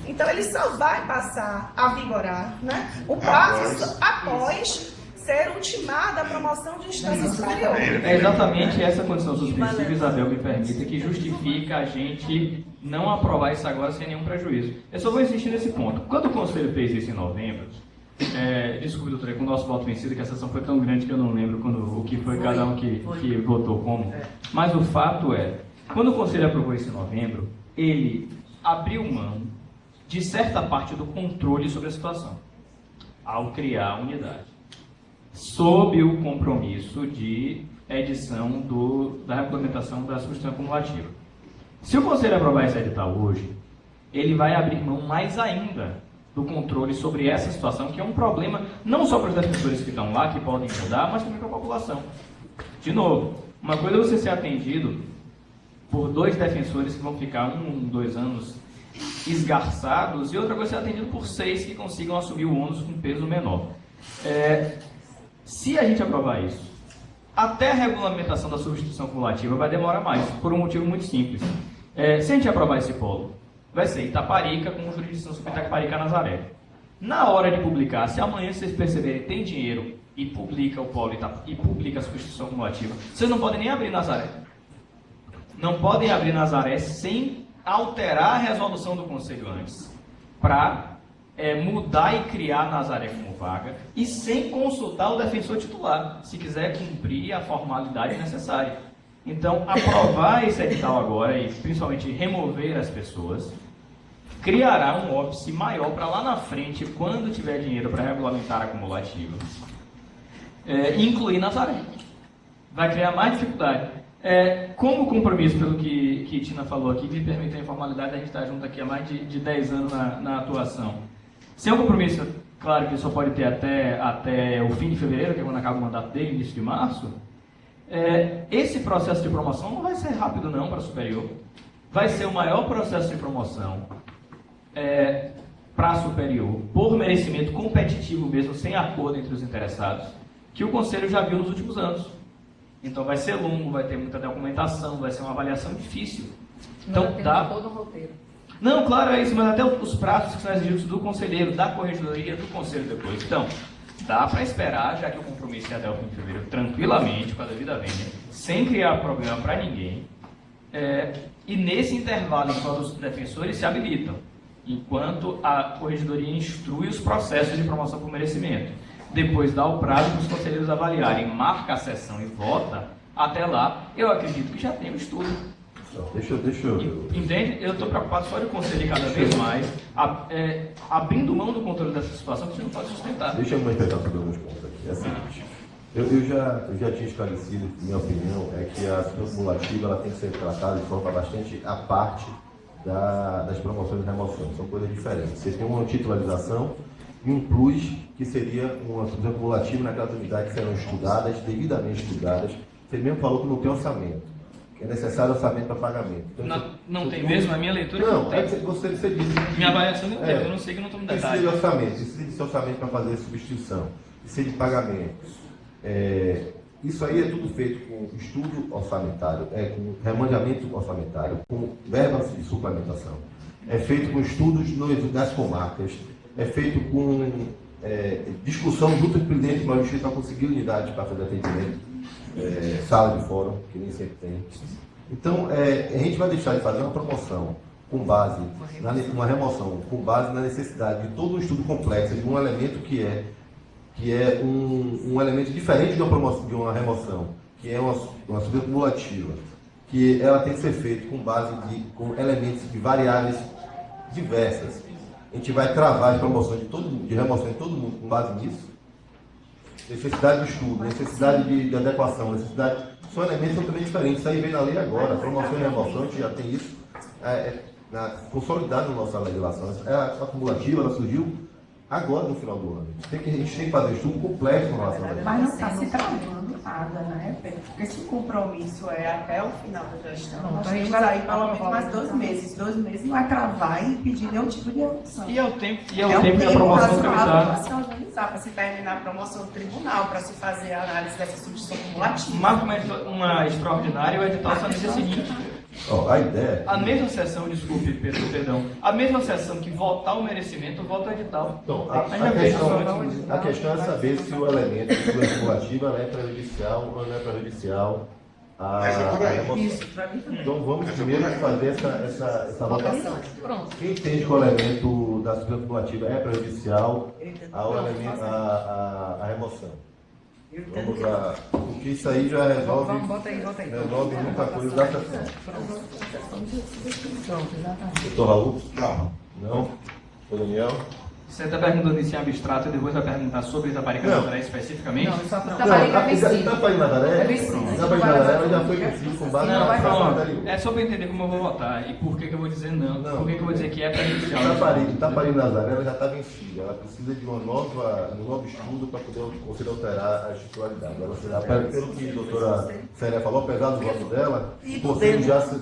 Então, ele só vai passar a vigorar, né, o prazo após ser ultimada a promoção de instância superior. É exatamente essa condição suspensiva, Isabel, me permita, que justifica a gente não aprovar isso agora sem nenhum prejuízo. Eu só vou insistir nesse ponto. Quando o Conselho fez isso em novembro, desculpe, doutora, com o nosso voto vencido, que a sessão foi tão grande que eu não lembro o que foi cada um que votou como, mas o fato é, quando o Conselho aprovou isso em novembro, ele abriu mão de certa parte do controle sobre a situação, ao criar a unidade, sob o compromisso de edição da regulamentação da substituição cumulativa. Se o Conselho aprovar esse edital hoje, ele vai abrir mão mais ainda do controle sobre essa situação, que é um problema não só para os defensores que estão lá, que podem mudar, mas também para a população. De novo, uma coisa é você ser atendido por 2 defensores que vão ficar 1, 2 anos esgarçados, e outra coisa é ser atendido por 6 que consigam assumir o ônus com peso menor. Se a gente aprovar isso, até a regulamentação da substituição cumulativa vai demorar mais, por um motivo muito simples. Se a gente aprovar esse polo, vai ser Itaparica com jurisdição sobre Itaparica-Nazaré. Na hora de publicar, se amanhã vocês perceberem tem dinheiro e publica o polo e publica a substituição cumulativa, vocês não podem nem abrir Nazaré. Não podem abrir Nazaré sem alterar a resolução do Conselho antes, para mudar e criar Nazaré como vaga, e sem consultar o defensor titular, se quiser cumprir a formalidade necessária. Então, aprovar esse edital agora, e principalmente remover as pessoas, criará um óbice maior para lá na frente, quando tiver dinheiro para regulamentar a cumulativa, incluir Nazaré. Vai criar mais dificuldade. Como compromisso, pelo que Tina falou aqui, me permite a informalidade, a gente está junto aqui há mais de 10 anos na atuação. Se é um compromisso, claro que só pode ter até o fim de fevereiro, que é quando acaba o mandato dele, início de março, esse processo de promoção não vai ser rápido não para superior. Vai ser o maior processo de promoção para superior, por merecimento competitivo mesmo, sem acordo entre os interessados, que o Conselho já viu nos últimos anos. Então vai ser longo, vai ter muita documentação, vai ser uma avaliação difícil. Então dá todo o roteiro. Não, claro, é isso, mas até os prazos que são exigidos do conselheiro, da corregedoria, do conselho depois. Então, dá para esperar, já que o compromisso é até o fim de fevereiro, tranquilamente, com a devida vênia, sem criar problema para ninguém. E nesse intervalo, enquanto os defensores se habilitam, enquanto a corregedoria instrui os processos de promoção por merecimento, depois dá o prazo para os conselheiros avaliarem, marca a sessão e vota, até lá, eu acredito que já tem o estudo. Deixa eu... Entende? Eu estou preocupado só de o conselho cada vez mais, abrindo mão do controle dessa situação, que a gente não pode sustentar. Deixa eu manifestar sobre alguns pontos aqui. É o seguinte, Eu já tinha esclarecido, minha opinião é que a assistência cumulativa ela tem que ser tratada de forma bastante à parte das promoções e remoções. São coisas diferentes. Você tem uma titularização e um plus, que seria uma assistência cumulativa naquelas unidades que serão estudadas, devidamente estudadas. Você mesmo falou que não tem orçamento, que é necessário orçamento para pagamento. Então, não tem mesmo? A minha leitura não tem. Você disse. Minha avaliação não tem, eu não sei que não estou no detalhe. Precisa de orçamento, precisa de orçamento para fazer substituição, precisa de pagamentos. Isso aí é tudo feito com estudo orçamentário, com remanejamento orçamentário, com verbas de suplementação. É feito com estudos nas comarcas, é feito com discussão junto com o presidente do justiça para conseguir unidades para fazer atendimento, sala de fórum, que nem sempre tem. Então, a gente vai deixar de fazer uma promoção com base, uma remoção com base na necessidade de todo um estudo complexo de um elemento que é um elemento diferente de uma remoção, que é uma subida cumulativa, que ela tem que ser feita com base com elementos de variáveis diversas. A gente vai travar as promoções de remoção de todo mundo com base nisso. Necessidade de estudo, necessidade de adequação, são elementos totalmente diferentes. Isso aí vem na lei agora, a promoção e remoção, a gente já tem isso consolidado na nossa legislação. A cumulativa, ela surgiu agora no final do ano. A gente tem que fazer um estudo complexo com relação a isso. Mas não está se travando nada, né, Pedro? Porque se o compromisso é até o final da gestão, nós temos aí pelo menos mais 2 meses. 2 meses não vai travar e pedir nenhum tipo de redução. E é o tempo que a promoção para se organizar, para se terminar a promoção do tribunal, para se fazer a análise dessa substituição cumulativa. Marca uma extraordinária, o edital só no dia seguinte. A ideia... A mesma sessão, desculpe, Pedro, perdão, a mesma sessão que votar o merecimento, vota o edital. Então, a questão é saber se o elemento de subida cumulativa é prejudicial ou não é prejudicial à remoção. Então, vamos primeiro fazer essa votação. Quem entende que o elemento da subida cumulativa é prejudicial à remoção? Vamos lá, porque isso aí já resolve muita coisa da sessão. Doutor Raul? Não? Doutor Daniel? Você está perguntando isso em abstrato e depois vai perguntar sobre Itaparica Nazaré especificamente? Não, só Itaparica é vencido. Itaparica Nazaré já foi vencido com base na sessão anterior. É só para entender como eu vou votar e por que eu vou dizer não. Por que eu vou dizer que é prejudicial. Itaparica Nazaré ela já está vencida. Ela precisa de um novo estudo para poder conseguir alterar a titularidade. Pelo que a doutora Célia falou, apesar do voto dela, o conselho já se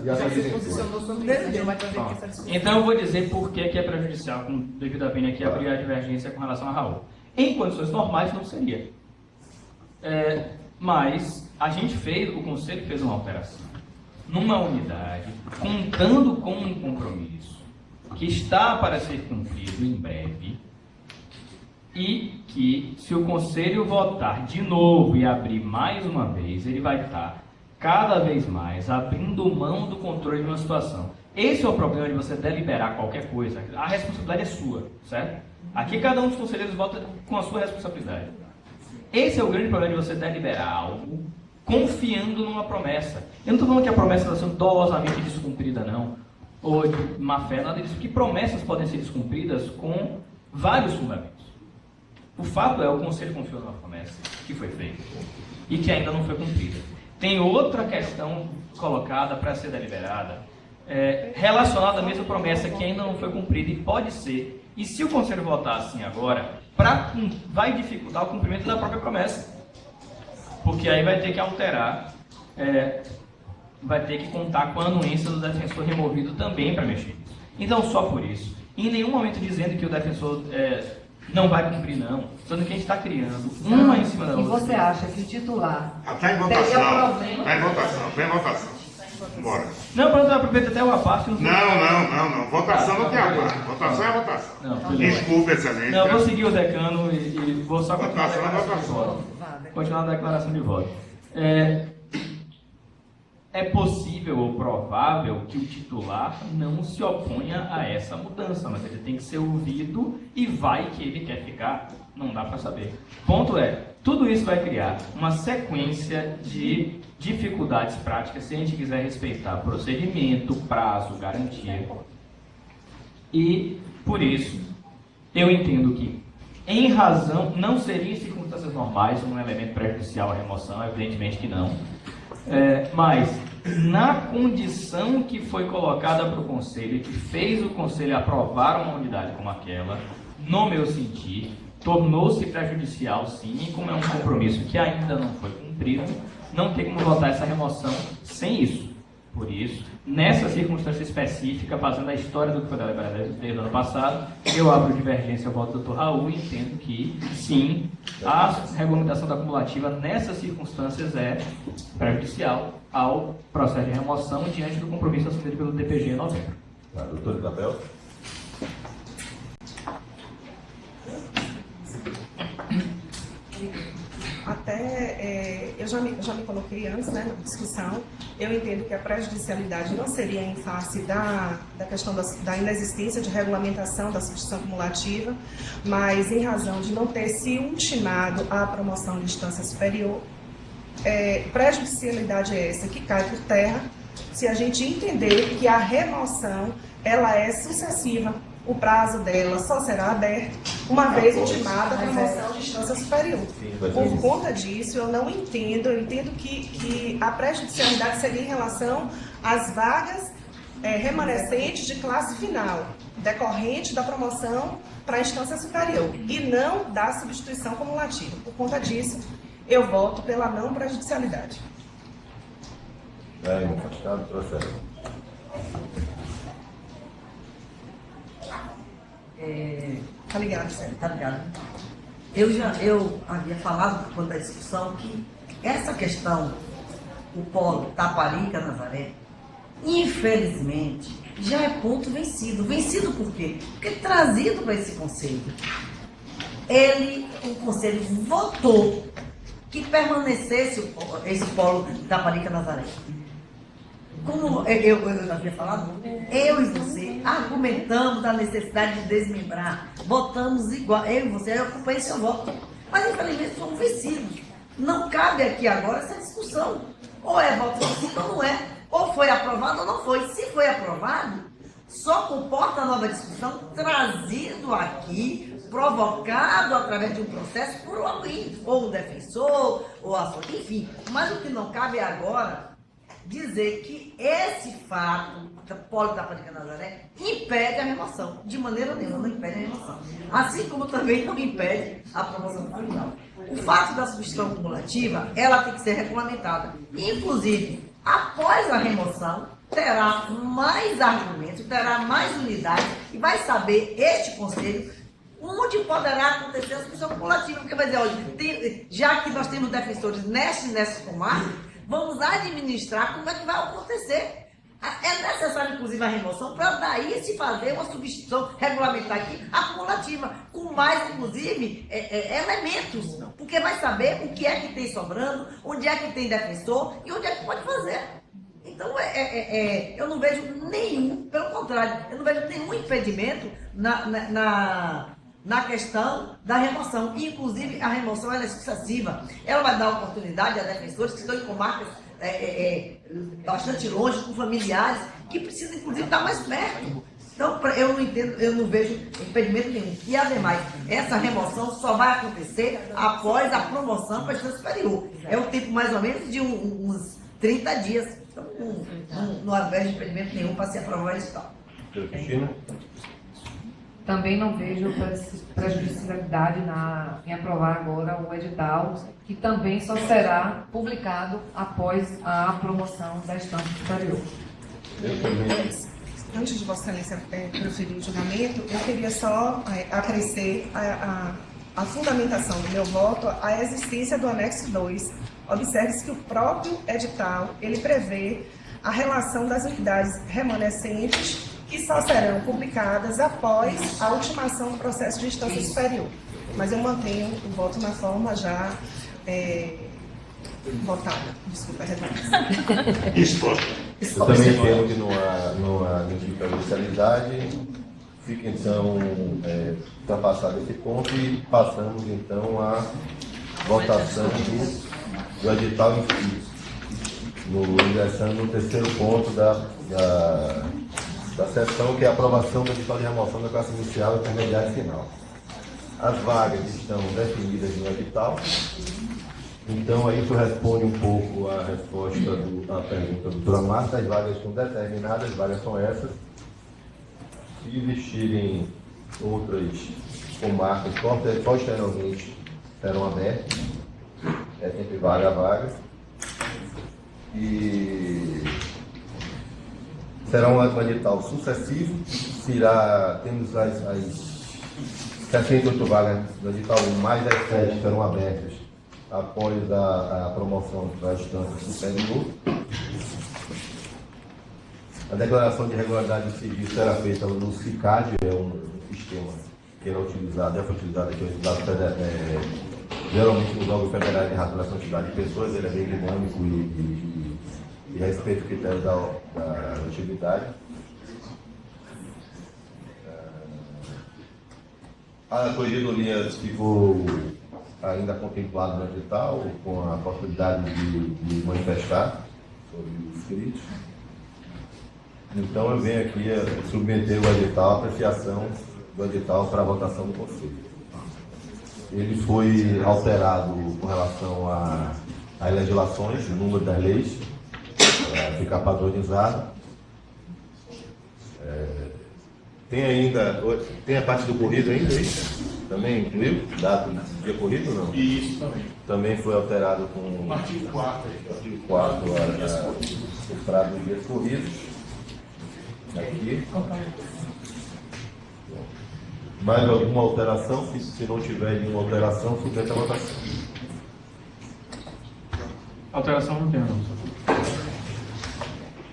posicionou sobre isso. Então eu vou dizer por que é prejudicial, com devido a pena aqui abrir a divergência com relação a Raul. Em condições normais não seria. Mas o conselho fez uma alteração numa unidade, contando com um compromisso que está para ser cumprido em breve e que, se o conselho votar de novo e abrir mais uma vez, ele vai estar cada vez mais abrindo mão do controle de uma situação. Esse é o problema de você deliberar qualquer coisa. A responsabilidade é sua, certo? Aqui cada um dos conselheiros vota com a sua responsabilidade. Esse é o grande problema de você deliberar algo confiando numa promessa. Eu não estou falando que a promessa está sendo dolosamente descumprida, não. Ou de má fé, nada disso. Porque promessas podem ser descumpridas com vários fundamentos. O fato é, o conselho confiou numa promessa que foi feita e que ainda não foi cumprida. Tem outra questão colocada para ser deliberada, relacionada à mesma promessa que ainda não foi cumprida, e pode ser, e se o conselho votar assim agora, vai dificultar o cumprimento da própria promessa, porque aí vai ter que alterar, vai ter que contar com a anuência do defensor removido também para mexer nisso. Então, só por isso, em nenhum momento dizendo que o defensor não vai cumprir, não, sendo que a gente está criando uma em cima da outra. E você acha que o titular está em votação, está em votação. Bora. Não, pronto, eu aproveito até uma parte. Não. Votação não tem agora. Votação é votação. Não, desculpa, excelente. Não, eu vou seguir o decano e vou só continuar votação, a declaração de voto. Continuar a declaração de voto. É possível ou provável que o titular não se oponha a essa mudança, mas ele tem que ser ouvido e vai que ele quer ficar. Não dá para saber. Ponto tudo isso vai criar uma sequência de dificuldades práticas se a gente quiser respeitar procedimento, prazo, garantia. E, por isso, eu entendo que em razão, não seria em circunstâncias normais um elemento prejudicial à remoção, evidentemente que não, mas na condição que foi colocada para o Conselho e que fez o Conselho aprovar uma unidade como aquela, no meu sentir, tornou-se prejudicial sim, e como é um compromisso que ainda não foi cumprido, não tem como votar essa remoção sem isso. Por isso, nessa circunstância específica, fazendo a história do que foi deliberado desde o ano passado, eu abro divergência ao voto do Dr. Raul e entendo que, sim, a regulamentação da cumulativa nessas circunstâncias é prejudicial ao processo de remoção diante do compromisso assumido pelo DPG em novembro. Doutor Isabel? Até eu já me coloquei antes, né, na discussão. Eu entendo que a prejudicialidade não seria em face da questão da inexistência de regulamentação da substituição cumulativa, mas em razão de não ter se ultimado a promoção de instância superior. Prejudicialidade é essa que cai por terra se a gente entender que a remoção ela é sucessiva. O prazo dela só será aberto uma vez ultimada a promoção de instância superior. Por conta disso, eu não entendo, eu entendo que a prejudicialidade seria em relação às vagas remanescentes de classe final, decorrente da promoção para a instância superior, e não da substituição cumulativa. Por conta disso, eu voto pela não prejudicialidade. Afastado, processo. Tá ligado, certo? Tá ligado. Eu havia falado quando da discussão que essa questão, o polo Taparica Nazaré, infelizmente, já é ponto vencido. Vencido por quê? Porque trazido para esse conselho, o conselho votou que permanecesse esse polo Taparica Nazaré. Como eu havia falado, eu e você argumentamos a necessidade de desmembrar, votamos igual, eu e você, eu acompanhei seu voto, mas infelizmente fomos vencidos. Não cabe aqui agora essa discussão, ou é voto vencido ou não é, ou foi aprovado ou não foi. Se foi aprovado, só comporta a nova discussão trazido aqui, provocado através de um processo por alguém, ou um defensor, ou enfim, mas o que não cabe agora dizer que esse fato, o polo da Taparica Nazaré, impede a remoção. De maneira nenhuma, não impede a remoção. Assim como também não impede a promoção final. O fato da substituição cumulativa, ela tem que ser regulamentada. Inclusive, após a remoção, terá mais argumentos, terá mais unidade e vai saber este conselho onde poderá acontecer a substituição cumulativa. Porque vai dizer, olha, já que nós temos defensores nessas comarcas, vamos administrar como é que vai acontecer. É necessário, inclusive, a remoção para daí se fazer uma substituição regulamentar aqui acumulativa, com mais, inclusive, elementos, porque vai saber o que é que tem sobrando, onde é que tem defensor e onde é que pode fazer. Então, eu não vejo nenhum, pelo contrário, eu não vejo nenhum impedimento na questão da remoção. E, inclusive, a remoção ela é sucessiva. Ela vai dar oportunidade a defensores que estão em comarcas bastante longe, com familiares, que precisam, inclusive, estar mais perto. Então, eu não entendo, eu não vejo impedimento nenhum. E, ademais, essa remoção só vai acontecer após a promoção para a instância superior. É um tempo, mais ou menos, de uns 30 dias. Então, não haver impedimento nenhum para se aprovar isso tal. Também não vejo prejudicialidade em aprovar agora o edital, que também só será publicado após a promoção da instância superior. Antes de Vossa Excelência proferir o julgamento, eu queria só acrescer a fundamentação do meu voto à existência do anexo 2. Observe-se que o próprio edital, ele prevê a relação das unidades remanescentes que só serão publicadas após a ultimação do processo de instância superior. Mas eu mantenho o voto na forma já votada. Desculpa, redundância. Eu também entendo que não há prejudicialidade. Fica, então, ultrapassado esse ponto e passamos, então, à votação do edital em si. Ingressando no terceiro ponto da sessão, que é a aprovação do edital de remoção da classe inicial e intermediária final. As vagas estão definidas no edital. Então, aí isso responde um pouco a resposta à pergunta do doutora Marta. As vagas estão determinadas, as vagas são essas. Se existirem outras comarcas, posteriormente serão abertas. É sempre vaga a vaga. E será um edital sucessivo. Temos as 68 vagas no edital 1, mais as 7 serão abertas após a promoção da instância superior. A declaração de regularidade de serviço será feita no CICAD, é um sistema que foi utilizado aqui no Estado Federal, geralmente nos órgãos federais de rastreação de atividade de pessoas. Ele é bem dinâmico e respeita o critério da atividade. A corregedoria ficou ainda contemplada no edital, com a possibilidade de manifestar sobre os escritos. Então eu venho aqui submeter o edital, a apreciação do edital para a votação do Conselho. Ele foi alterado com relação às legislações, o número das leis, ficar padronizado. Tem a parte do corrido ainda, isso? Também incluiu? Dado de dia corrido ou não? Isso também. Também foi alterado com O artigo 4. Artigo 4, o prazo dos dias corridos. Aqui. Mais alguma alteração? Se não tiver nenhuma alteração, submete a votação. Alteração não tem, não.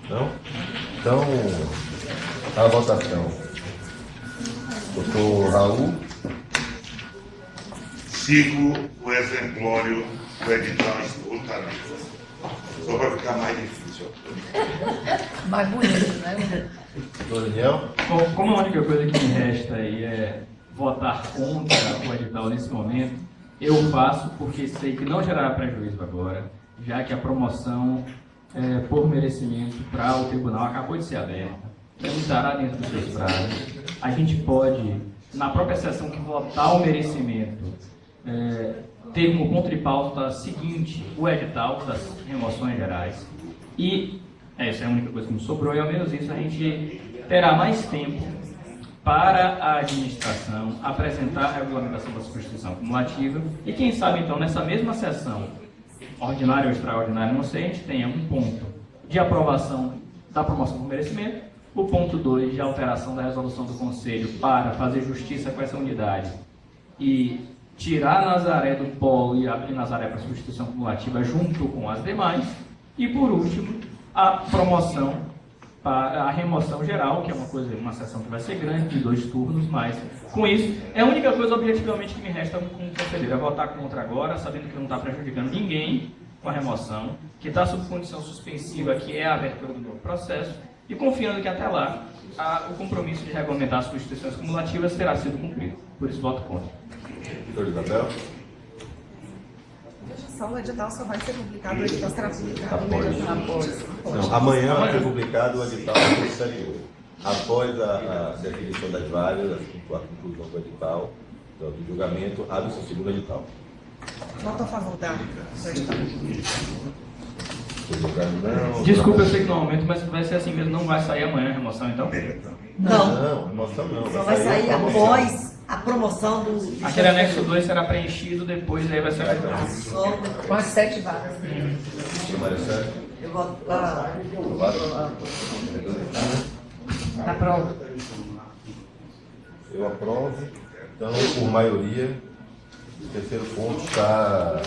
Não? Então, a votação. Doutor Raul. Sigo o exemplório do edital escrutamento. Só para ficar mais difícil. Mais bonito, né? Doutor Daniel. Como a única coisa que me resta aí é votar contra o edital nesse momento, eu faço porque sei que não gerará prejuízo agora, já que a promoção por merecimento para o tribunal acabou de ser aberta, estará dentro dos seus prazos. A gente pode, na própria sessão que votar o merecimento, ter como ponto de pauta seguinte o edital das remoções gerais. E essa é a única coisa que me sobrou, e ao menos isso a gente terá mais tempo para a administração apresentar a regulamentação da substituição cumulativa e quem sabe então nessa mesma sessão, ordinária ou extraordinária, não sei, a gente tenha um ponto de aprovação da promoção por merecimento, o ponto 2 de alteração da resolução do Conselho para fazer justiça com essa unidade e tirar Nazaré do polo e abrir Nazaré para substituição cumulativa junto com as demais, e por último a promoção para a remoção geral, que é uma sessão que vai ser grande, de 2 turnos, mas com isso, é a única coisa objetivamente que me resta como conselheiro, é votar contra agora, sabendo que não está prejudicando ninguém com a remoção, que está sob condição suspensiva, que é a abertura do novo processo, e confiando que até lá o compromisso de regulamentar as substituições cumulativas terá sido cumprido. Por isso, voto contra. Doutor Isabel. Só o edital só vai ser publicado, o edital será publicado após. Não, amanhã vai ser publicado o edital posterior. Após a definição das vagas, a conclusão do edital, do julgamento, abre-se o segundo edital. Voto a favor da edital. Desculpa, eu sei que não aumento, mas vai ser assim mesmo, não vai sair amanhã a remoção, então? Não. Remoção não. Só vai sair após a promoção do... Aquele anexo 2 será preenchido, depois aí vai ser... Com as 7 vagas. Eu voto Na prova. Eu aprovo. Então, por maioria, o terceiro ponto está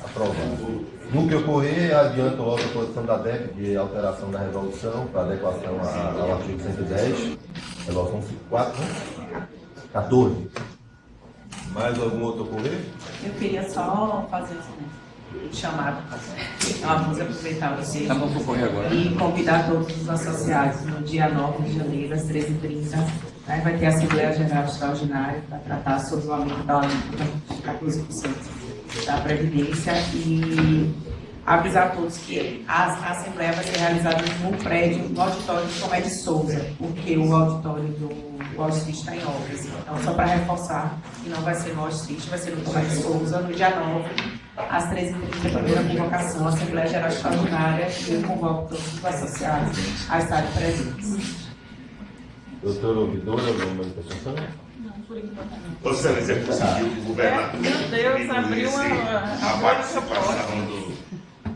aprovado. No que ocorrer, adianto logo a posição da DEP de alteração da resolução para adequação ao artigo 110, resolução 14. Mais algum outro ocorrer? Eu queria só fazer um chamado. Vamos aproveitar vocês e convidar todos os associados no dia 9 de janeiro, às 13h30. Vai ter a Assembleia Geral Extraordinária para tratar sobre o aumento da alíquota de 14% da Previdência e avisar a todos que a Assembleia vai ser realizada no prédio, no auditório do Tomé de Souza, porque o auditório do Auschwitz está em obras. Então, só para reforçar, que não vai ser no Auschwitz, vai ser no Tomé de Souza, no dia 9, às 13h30, primeira convocação, a Assembleia Geral Extraordinária, e eu convoco todos os associados a estarem presentes. Doutor ouvidor, alguma manifestação? Ou seja, você conseguiu governar. Meu Deus, abriu a participação do.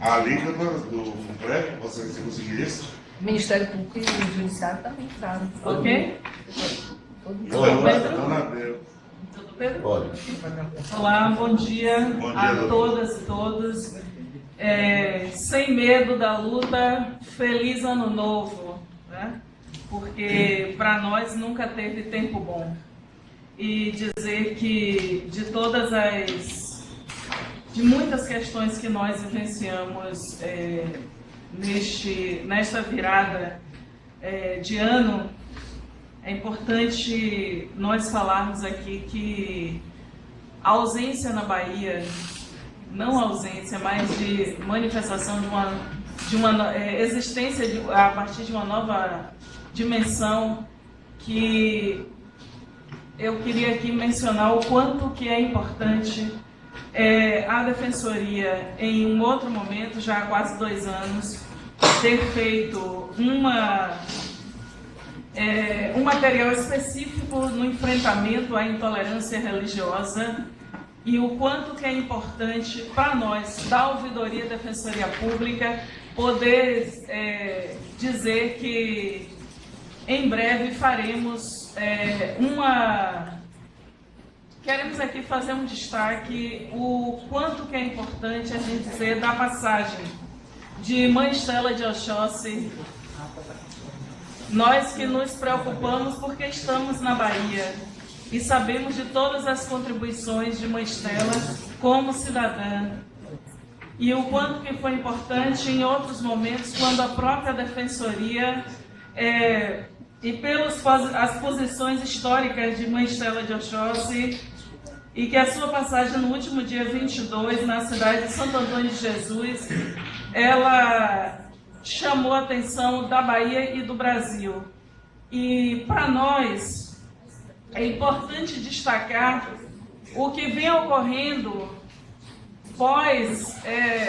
A liga do FUNPREV, você conseguiu isso? O Ministério Público e o Judiciário também entraram. Ok? Tudo Pedro? Pode. Olá, bom dia, Bom dia, a todas e todos. Sem medo da luta, feliz ano novo, né? Porque para nós nunca teve tempo bom. E dizer que de muitas questões que nós vivenciamos nesta virada de ano, é importante nós falarmos aqui que a ausência na Bahia, não ausência, mas de manifestação de uma existência a partir de uma nova dimensão, que eu queria aqui mencionar o quanto que é importante a Defensoria, em um outro momento, já há quase 2 anos, ter feito um material específico no enfrentamento à intolerância religiosa, e o quanto que é importante para nós, da Ouvidoria e Defensoria Pública, poder dizer que em breve faremos queremos aqui fazer um destaque, o quanto que é importante a gente dizer da passagem de Mãe Estela de Oxóssi. Nós que nos preocupamos porque estamos na Bahia e sabemos de todas as contribuições de Mãe Estela como cidadã. E o quanto que foi importante em outros momentos, quando a própria Defensoria e as posições históricas de Mãe Estela de Oxóssi, e que a sua passagem no último dia 22, na cidade de Santo Antônio de Jesus, ela chamou a atenção da Bahia e do Brasil. E para nós é importante destacar o que vem ocorrendo pós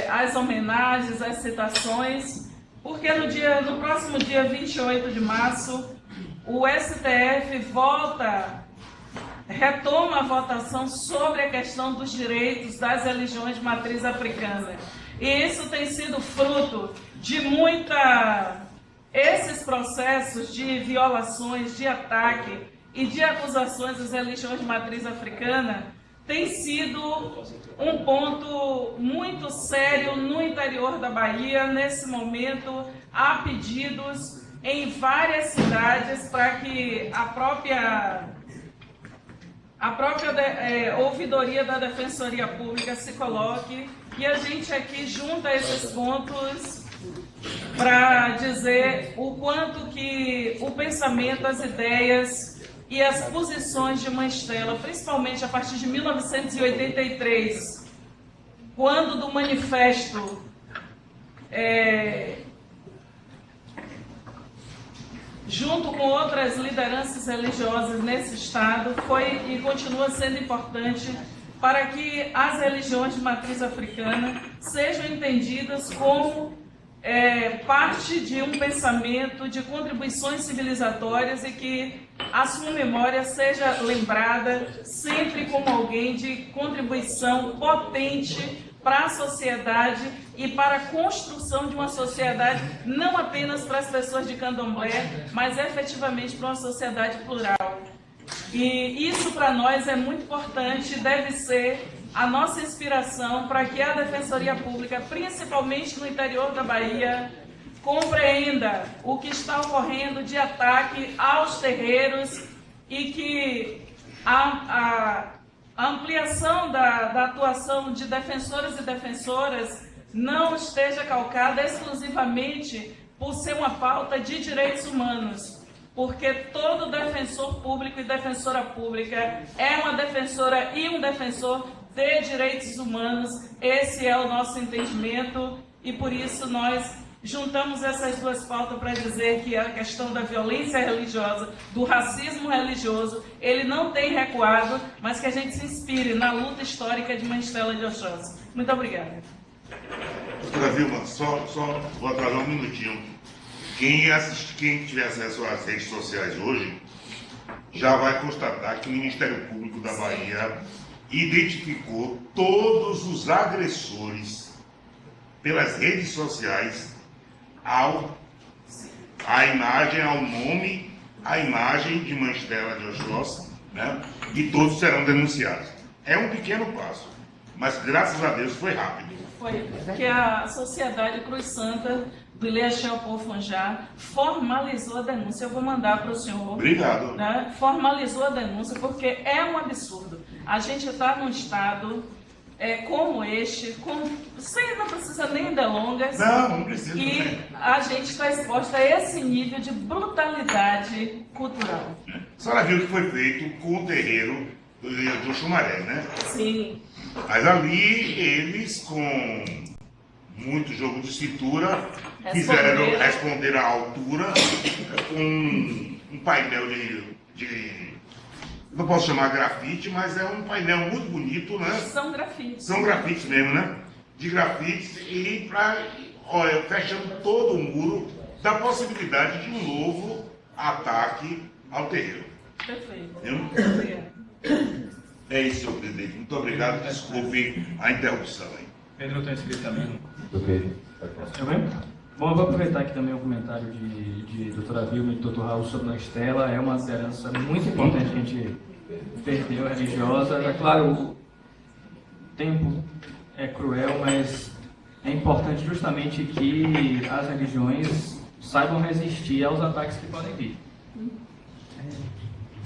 as homenagens, as citações, porque no próximo dia 28 de março, o STF retoma a votação sobre a questão dos direitos das religiões de matriz africana. E isso tem sido fruto de esses processos de violações, de ataque e de acusações às religiões de matriz africana, tem sido um ponto muito sério no interior da Bahia. Nesse momento, há pedidos em várias cidades para que a própria ouvidoria da Defensoria Pública se coloque, e a gente aqui junta esses pontos para dizer o quanto que o pensamento, as ideias e as posições de Mãe Estela, principalmente a partir de 1983, quando do manifesto junto com outras lideranças religiosas nesse estado, foi e continua sendo importante para que as religiões de matriz africana sejam entendidas como parte de um pensamento de contribuições civilizatórias, e que a sua memória seja lembrada sempre como alguém de contribuição potente para a sociedade e para a construção de uma sociedade, não apenas para as pessoas de candomblé, mas efetivamente para uma sociedade plural. E isso para nós é muito importante, deve ser a nossa inspiração para que a Defensoria Pública, principalmente no interior da Bahia, compreenda o que está ocorrendo de ataque aos terreiros, e que a ampliação da atuação de defensores e defensoras não esteja calcada exclusivamente por ser uma pauta de direitos humanos, porque todo defensor público e defensora pública é uma defensora e um defensor de direitos humanos. Esse é o nosso entendimento, e por isso nós juntamos essas duas pautas para dizer que a questão da violência religiosa, do racismo religioso, ele não tem recuado, mas que a gente se inspire na luta histórica de Mãe Estela de Oxóssi. Muito obrigada. Doutora Vilma, só vou atrasar um minutinho. Quem tiver acesso às redes sociais hoje, já vai constatar que o Ministério Público da Bahia identificou todos os agressores pelas redes sociais a imagem, ao nome, a imagem de Mãe Estela de Oxóssi, né? E todos serão denunciados. É um pequeno passo, mas graças a Deus foi rápido. Foi que a Sociedade Cruz Santa do Ilhéchel Pofanjá formalizou a denúncia. Eu vou mandar para o senhor. Obrigado. Né? Formalizou a denúncia porque é um absurdo. A gente está num estado como este, não precisa nem delongas. Não precisa. E a gente está exposto a esse nível de brutalidade cultural. A senhora viu que foi feito com o terreiro do Xumaré, né? Sim. Mas ali eles, com muito jogo de cintura, quiseram responder à altura com um painel de não posso chamar grafite, mas é um painel muito bonito, né? São grafites. São grafites mesmo, né? De grafites e fechando todo o muro da possibilidade de um novo ataque ao terreiro. Perfeito. Obrigado. É isso, senhor presidente. Muito obrigado. Desculpe a interrupção aí. Pedro, eu estou inscrito também. Ok. Eu venho? Bom, eu vou aproveitar aqui também o comentário de doutora Vilma e do doutor Raul sobre a Estela. É uma liderança muito importante que a gente perdeu, religiosa. É claro, o tempo é cruel, mas é importante justamente que as religiões saibam resistir aos ataques que podem vir.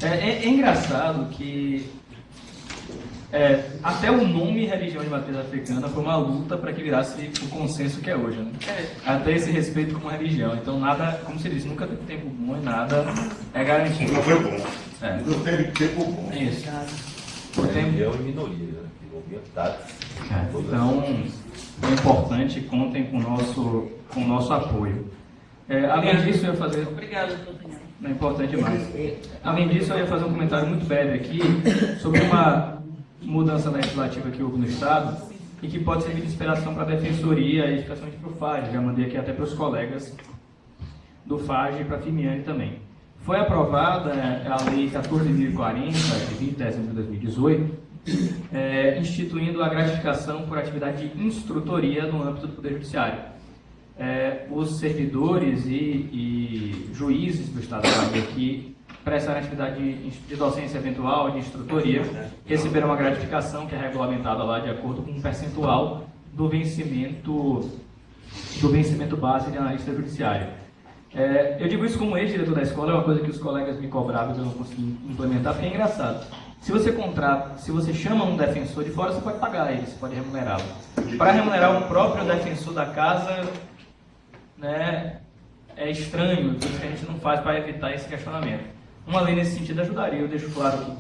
É engraçado que até o nome religião de matriz africana foi uma luta para que virasse o consenso que é hoje, né? Até esse respeito como religião. Então nada, como se diz, nunca teve tempo bom e nada é garantido. Não foi bom. Não teve tempo bom. Isso. Religião e minoria, né? Orientados. Então é importante, contem com o nosso apoio. Além disso, eu ia fazer. Obrigada, doutor. Não é importante demais. Além disso, eu ia fazer um comentário muito breve aqui sobre uma mudança legislativa que houve no Estado e que pode servir de inspiração para a Defensoria e especialmente para o FAG. Já mandei aqui até para os colegas do FAG e para a Firmiane também. Foi aprovada a Lei 14.040, de 20 de dezembro de 2018, instituindo a gratificação por atividade de instrutoria no âmbito do Poder Judiciário. Os servidores e juízes do Estado da Bahia que prestaram atividade de docência eventual, de instrutoria, receberam uma gratificação que é regulamentada lá de acordo com um percentual do vencimento base de analista judiciário. Eu digo isso como ex-diretor da escola, é uma coisa que os colegas me cobravam e eu não consegui implementar, porque é engraçado. Se você chama um defensor de fora, você pode pagar ele, você pode remunerá-lo. Para remunerar o próprio defensor da casa, né, é estranho, por isso que a gente não faz para evitar esse questionamento. Uma lei nesse sentido ajudaria, eu deixo claro que,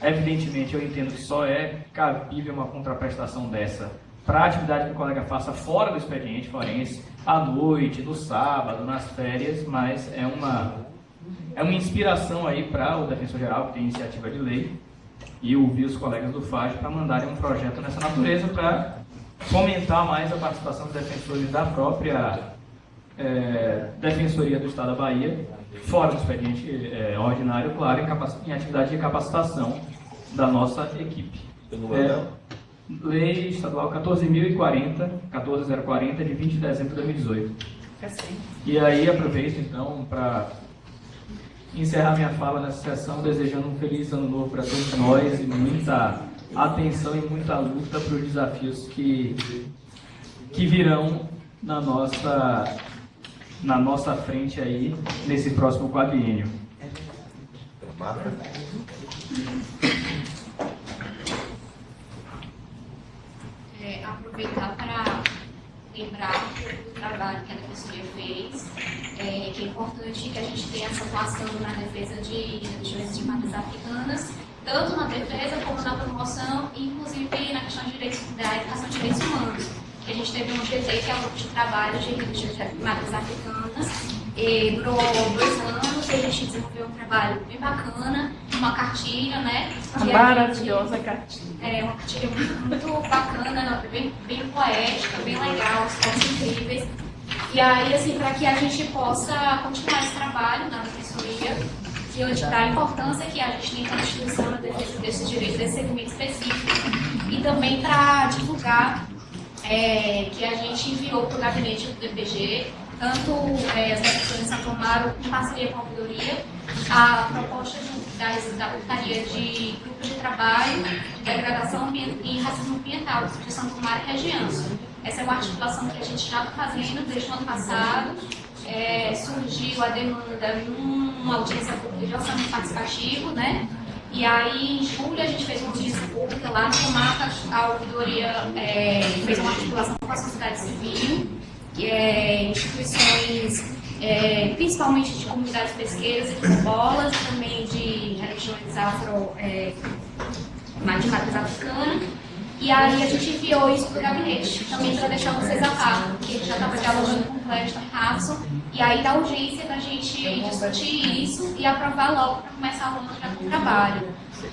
evidentemente, eu entendo que só é cabível uma contraprestação dessa para a atividade que o colega faça fora do expediente forense, à noite, no sábado, nas férias, mas é uma inspiração aí para o defensor-geral, que tem iniciativa de lei, e ouvir os colegas do FAG para mandarem um projeto nessa natureza para fomentar mais a participação dos defensores da própria Defensoria do Estado da Bahia, fora do expediente ordinário, claro, em atividade de capacitação da nossa equipe. Lei Estadual 14.040, de 20 de dezembro de 2018. E aí aproveito então para encerrar minha fala nessa sessão desejando um feliz ano novo para todos nós e muita atenção e muita luta para os desafios que virão na nossa frente aí nesse próximo quadriênio. Aproveitar para lembrar do trabalho que a Defensoria fez, que é importante que a gente tenha essa atuação na defesa de religiões de matriz africanas, tanto na defesa como na promoção, inclusive na questão de da educação de direitos humanos. que a gente teve um GT, que é um grupo de trabalho de matrizes africanas, e durou 2 anos, e a gente desenvolveu um trabalho bem bacana, uma cartilha, né? Maravilhosa cartilha. É uma cartilha muito bacana, bem poética, bem legal, os pontos incríveis. E aí, assim, para que a gente possa continuar esse trabalho na defensoria, diante da importância que a gente tem como instituição na defesa desses direitos, desse segmento específico, e também para divulgar que a gente enviou para o gabinete do DPG, tanto as deputações de Santo Amaro, em parceria com a ouvidoria, a proposta da portaria de grupo de trabalho de degradação e racismo ambiental de Santo Amaro e região. Essa é uma articulação que a gente já está fazendo desde o ano passado. Surgiu a demanda numa audiência pública de orçamento participativo, né? E aí, em julho, a gente fez uma audiência pública lá no Comata, a ouvidoria fez uma articulação com a sociedade civil, instituições, principalmente de comunidades pesqueiras e quilombolas, e também de religiões afro, de matriz africana. E aí a gente enviou isso para o gabinete, também para deixar vocês a par, porque ele já estava dialogando com o Cléston e Rapson, e aí dá urgência da gente discutir isso e aprovar logo para começar a rodar com o trabalho.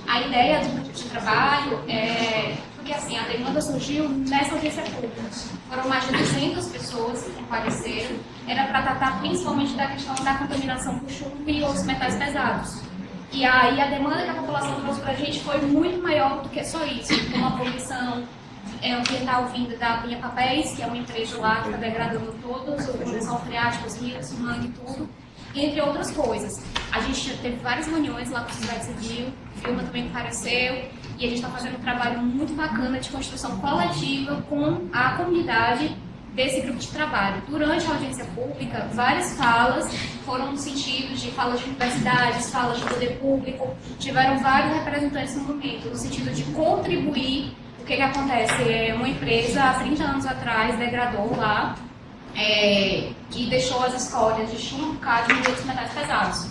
A ideia do grupo de trabalho é porque assim, a demanda surgiu nessa audiência pública. Foram mais de 200 pessoas que compareceram, era para tratar principalmente da questão da contaminação por chumbo e outros metais pesados. E aí a demanda que a população trouxe para a gente foi muito maior do que só isso, como a poluição ambiental vinda da Cunha Papéis, que é uma empresa lá que está degradando todos, a poluição freática, os rios, mangue e tudo, entre outras coisas. A gente teve várias reuniões lá com a sociedade civil, Vilma também compareceu, e a gente está fazendo um trabalho muito bacana de construção coletiva com a comunidade desse grupo de trabalho. Durante a audiência pública, várias falas foram no sentido de falas de universidades, falas de poder público, tiveram vários representantes no momento, no sentido de contribuir. O que acontece? Uma empresa, há 30 anos atrás, degradou lá, que deixou as escórias de chumbo, cádmio e outros metais pesados.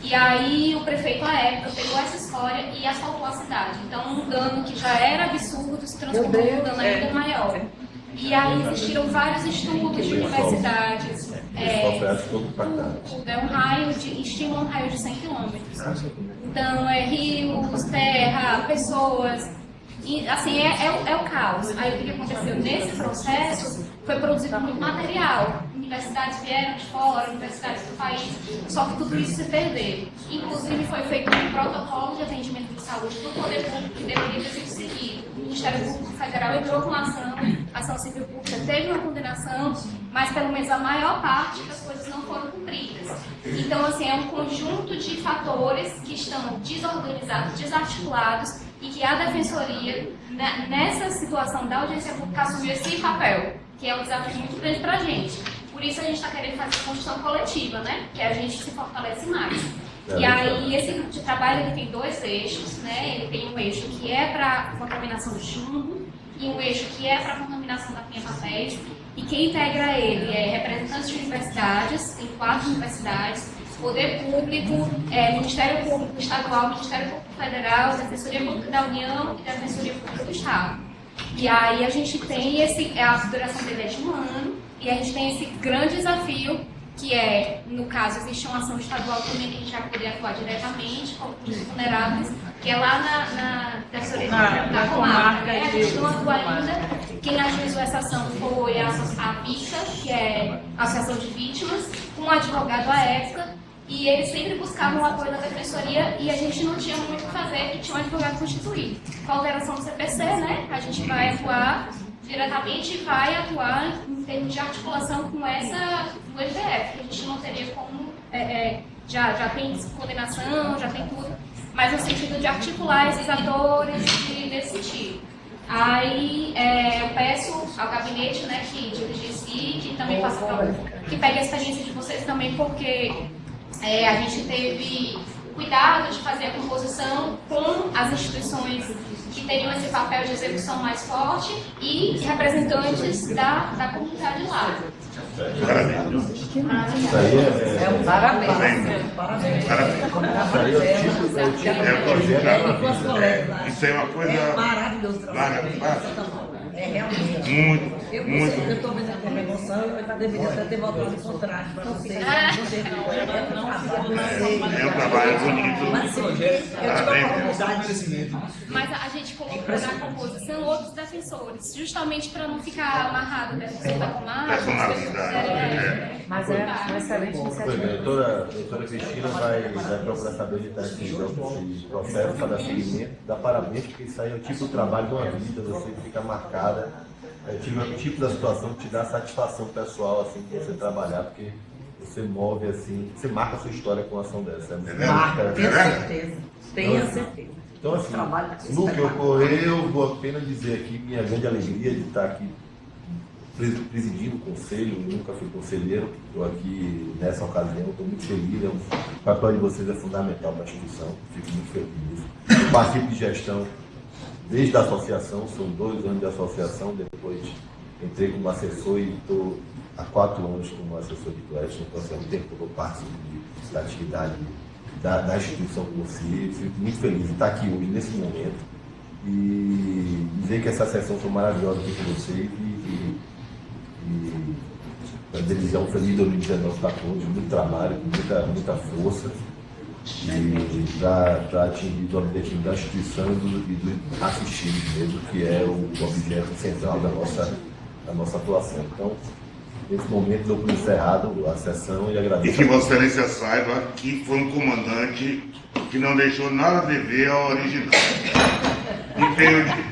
E aí o prefeito, à época, pegou essa escória e asfaltou a cidade. Então, um dano que já era absurdo se transformou em um dano ainda maior. E aí existiram vários estudos de universidades. Estima um raio de 100 quilômetros. Então, rios, terra, pessoas. E, assim, é o caos. Aí o que aconteceu nesse processo foi produzido muito material. Universidades vieram de fora, universidades do país, só que tudo isso se perdeu. Inclusive foi feito um protocolo de atendimento de saúde do poder público que deveria ter sido seguido. O Ministério Público Federal entrou com uma ação civil pública, teve uma condenação, mas pelo menos a maior parte das coisas não foram cumpridas. Então, assim, é um conjunto de fatores que estão desorganizados, desarticulados, e que a Defensoria, nessa situação da audiência pública, assumiu esse papel, que é um desafio muito grande para a gente. Por isso a gente está querendo fazer construção coletiva, né? Que a gente se fortalece mais. E aí esse grupo de trabalho ele tem 2 eixos, né? Ele tem um eixo que é para contaminação de chumbo e um eixo que é para contaminação da Cunha Papéis. E quem integra ele é representantes de universidades, tem 4 universidades, Poder Público, Ministério Público Estadual, Ministério Público Federal, Defensoria Pública da União e Defensoria Pública do Estado. E aí a gente tem a duração dele é de 1 ano, e a gente tem esse grande desafio, que é, no caso, existe uma ação estadual também que a gente vai poder atuar diretamente com os vulneráveis, que é lá na Defensoria da comarca. A gente não atua ainda. Quem ajuizou essa ação foi a VICA, que é a Associação de Vítimas, um advogado à época, e eles sempre buscavam o apoio da Defensoria e a gente não tinha muito o que fazer, porque tinha um advogado constituído. Com a alteração do CPC, né, a gente vai atuar diretamente e vai atuar em termos de articulação com essa do STF, que a gente não teria como, já tem condenação, já tem tudo, mas no sentido de articular esses atores nesse sentido. Aí eu peço ao gabinete, né, que dirigicie, que também faça que pegue a experiência de vocês também, porque a gente teve cuidado de fazer a composição com as instituições que teriam esse papel de execução mais forte e representantes da comunidade lá. Isso aí Isso é uma coisa maravilhoso. realmente. Muito. Eu estou vendo aqui a remoção, eu deveria até ter voltado o contrário para vocês. É um trabalho bonito. Mas eu tive a oportunidade. Mas a gente colocou na composição outros defensores, justamente para não ficar amarrado dentro da comarca. Personalidade. Mas é uma excelente iniciativa. A doutora Cristina vai procurar saber onde está esse processo para dar seguimento, dar parabéns, porque isso aí é o tipo de trabalho de uma vida, você fica marcada, é o tipo da situação que te dá satisfação pessoal, assim, de você trabalhar, porque você move assim, você marca a sua história com uma ação dessa. Marca, tenha certeza. Tenha certeza. Então, assim, no que ocorreu, vou apenas dizer aqui minha grande alegria de estar aqui presidindo o conselho. Eu nunca fui conselheiro, estou aqui nessa ocasião, estou muito feliz. O papel de vocês é fundamental para a instituição, fico muito feliz. Eu participo de gestão desde a associação, são 2 anos de associação, depois entrei como assessor e estou há 4 anos como assessor de colégio, então assim, há um tempo que eu participo da atividade da instituição com vocês. Fico muito feliz de estar aqui hoje, nesse momento, e dizer que essa sessão foi maravilhosa aqui com vocês e desejar um feliz 2019 para todos, muito trabalho, muita força, e para atingir o objetivo da instituição e do assistido mesmo, que é o objeto central da nossa atuação. Então, nesse momento, dou por encerrado a sessão e agradeço. E que Vossa Excelência saiba que foi um comandante que não deixou nada a dever ao original. E veio de...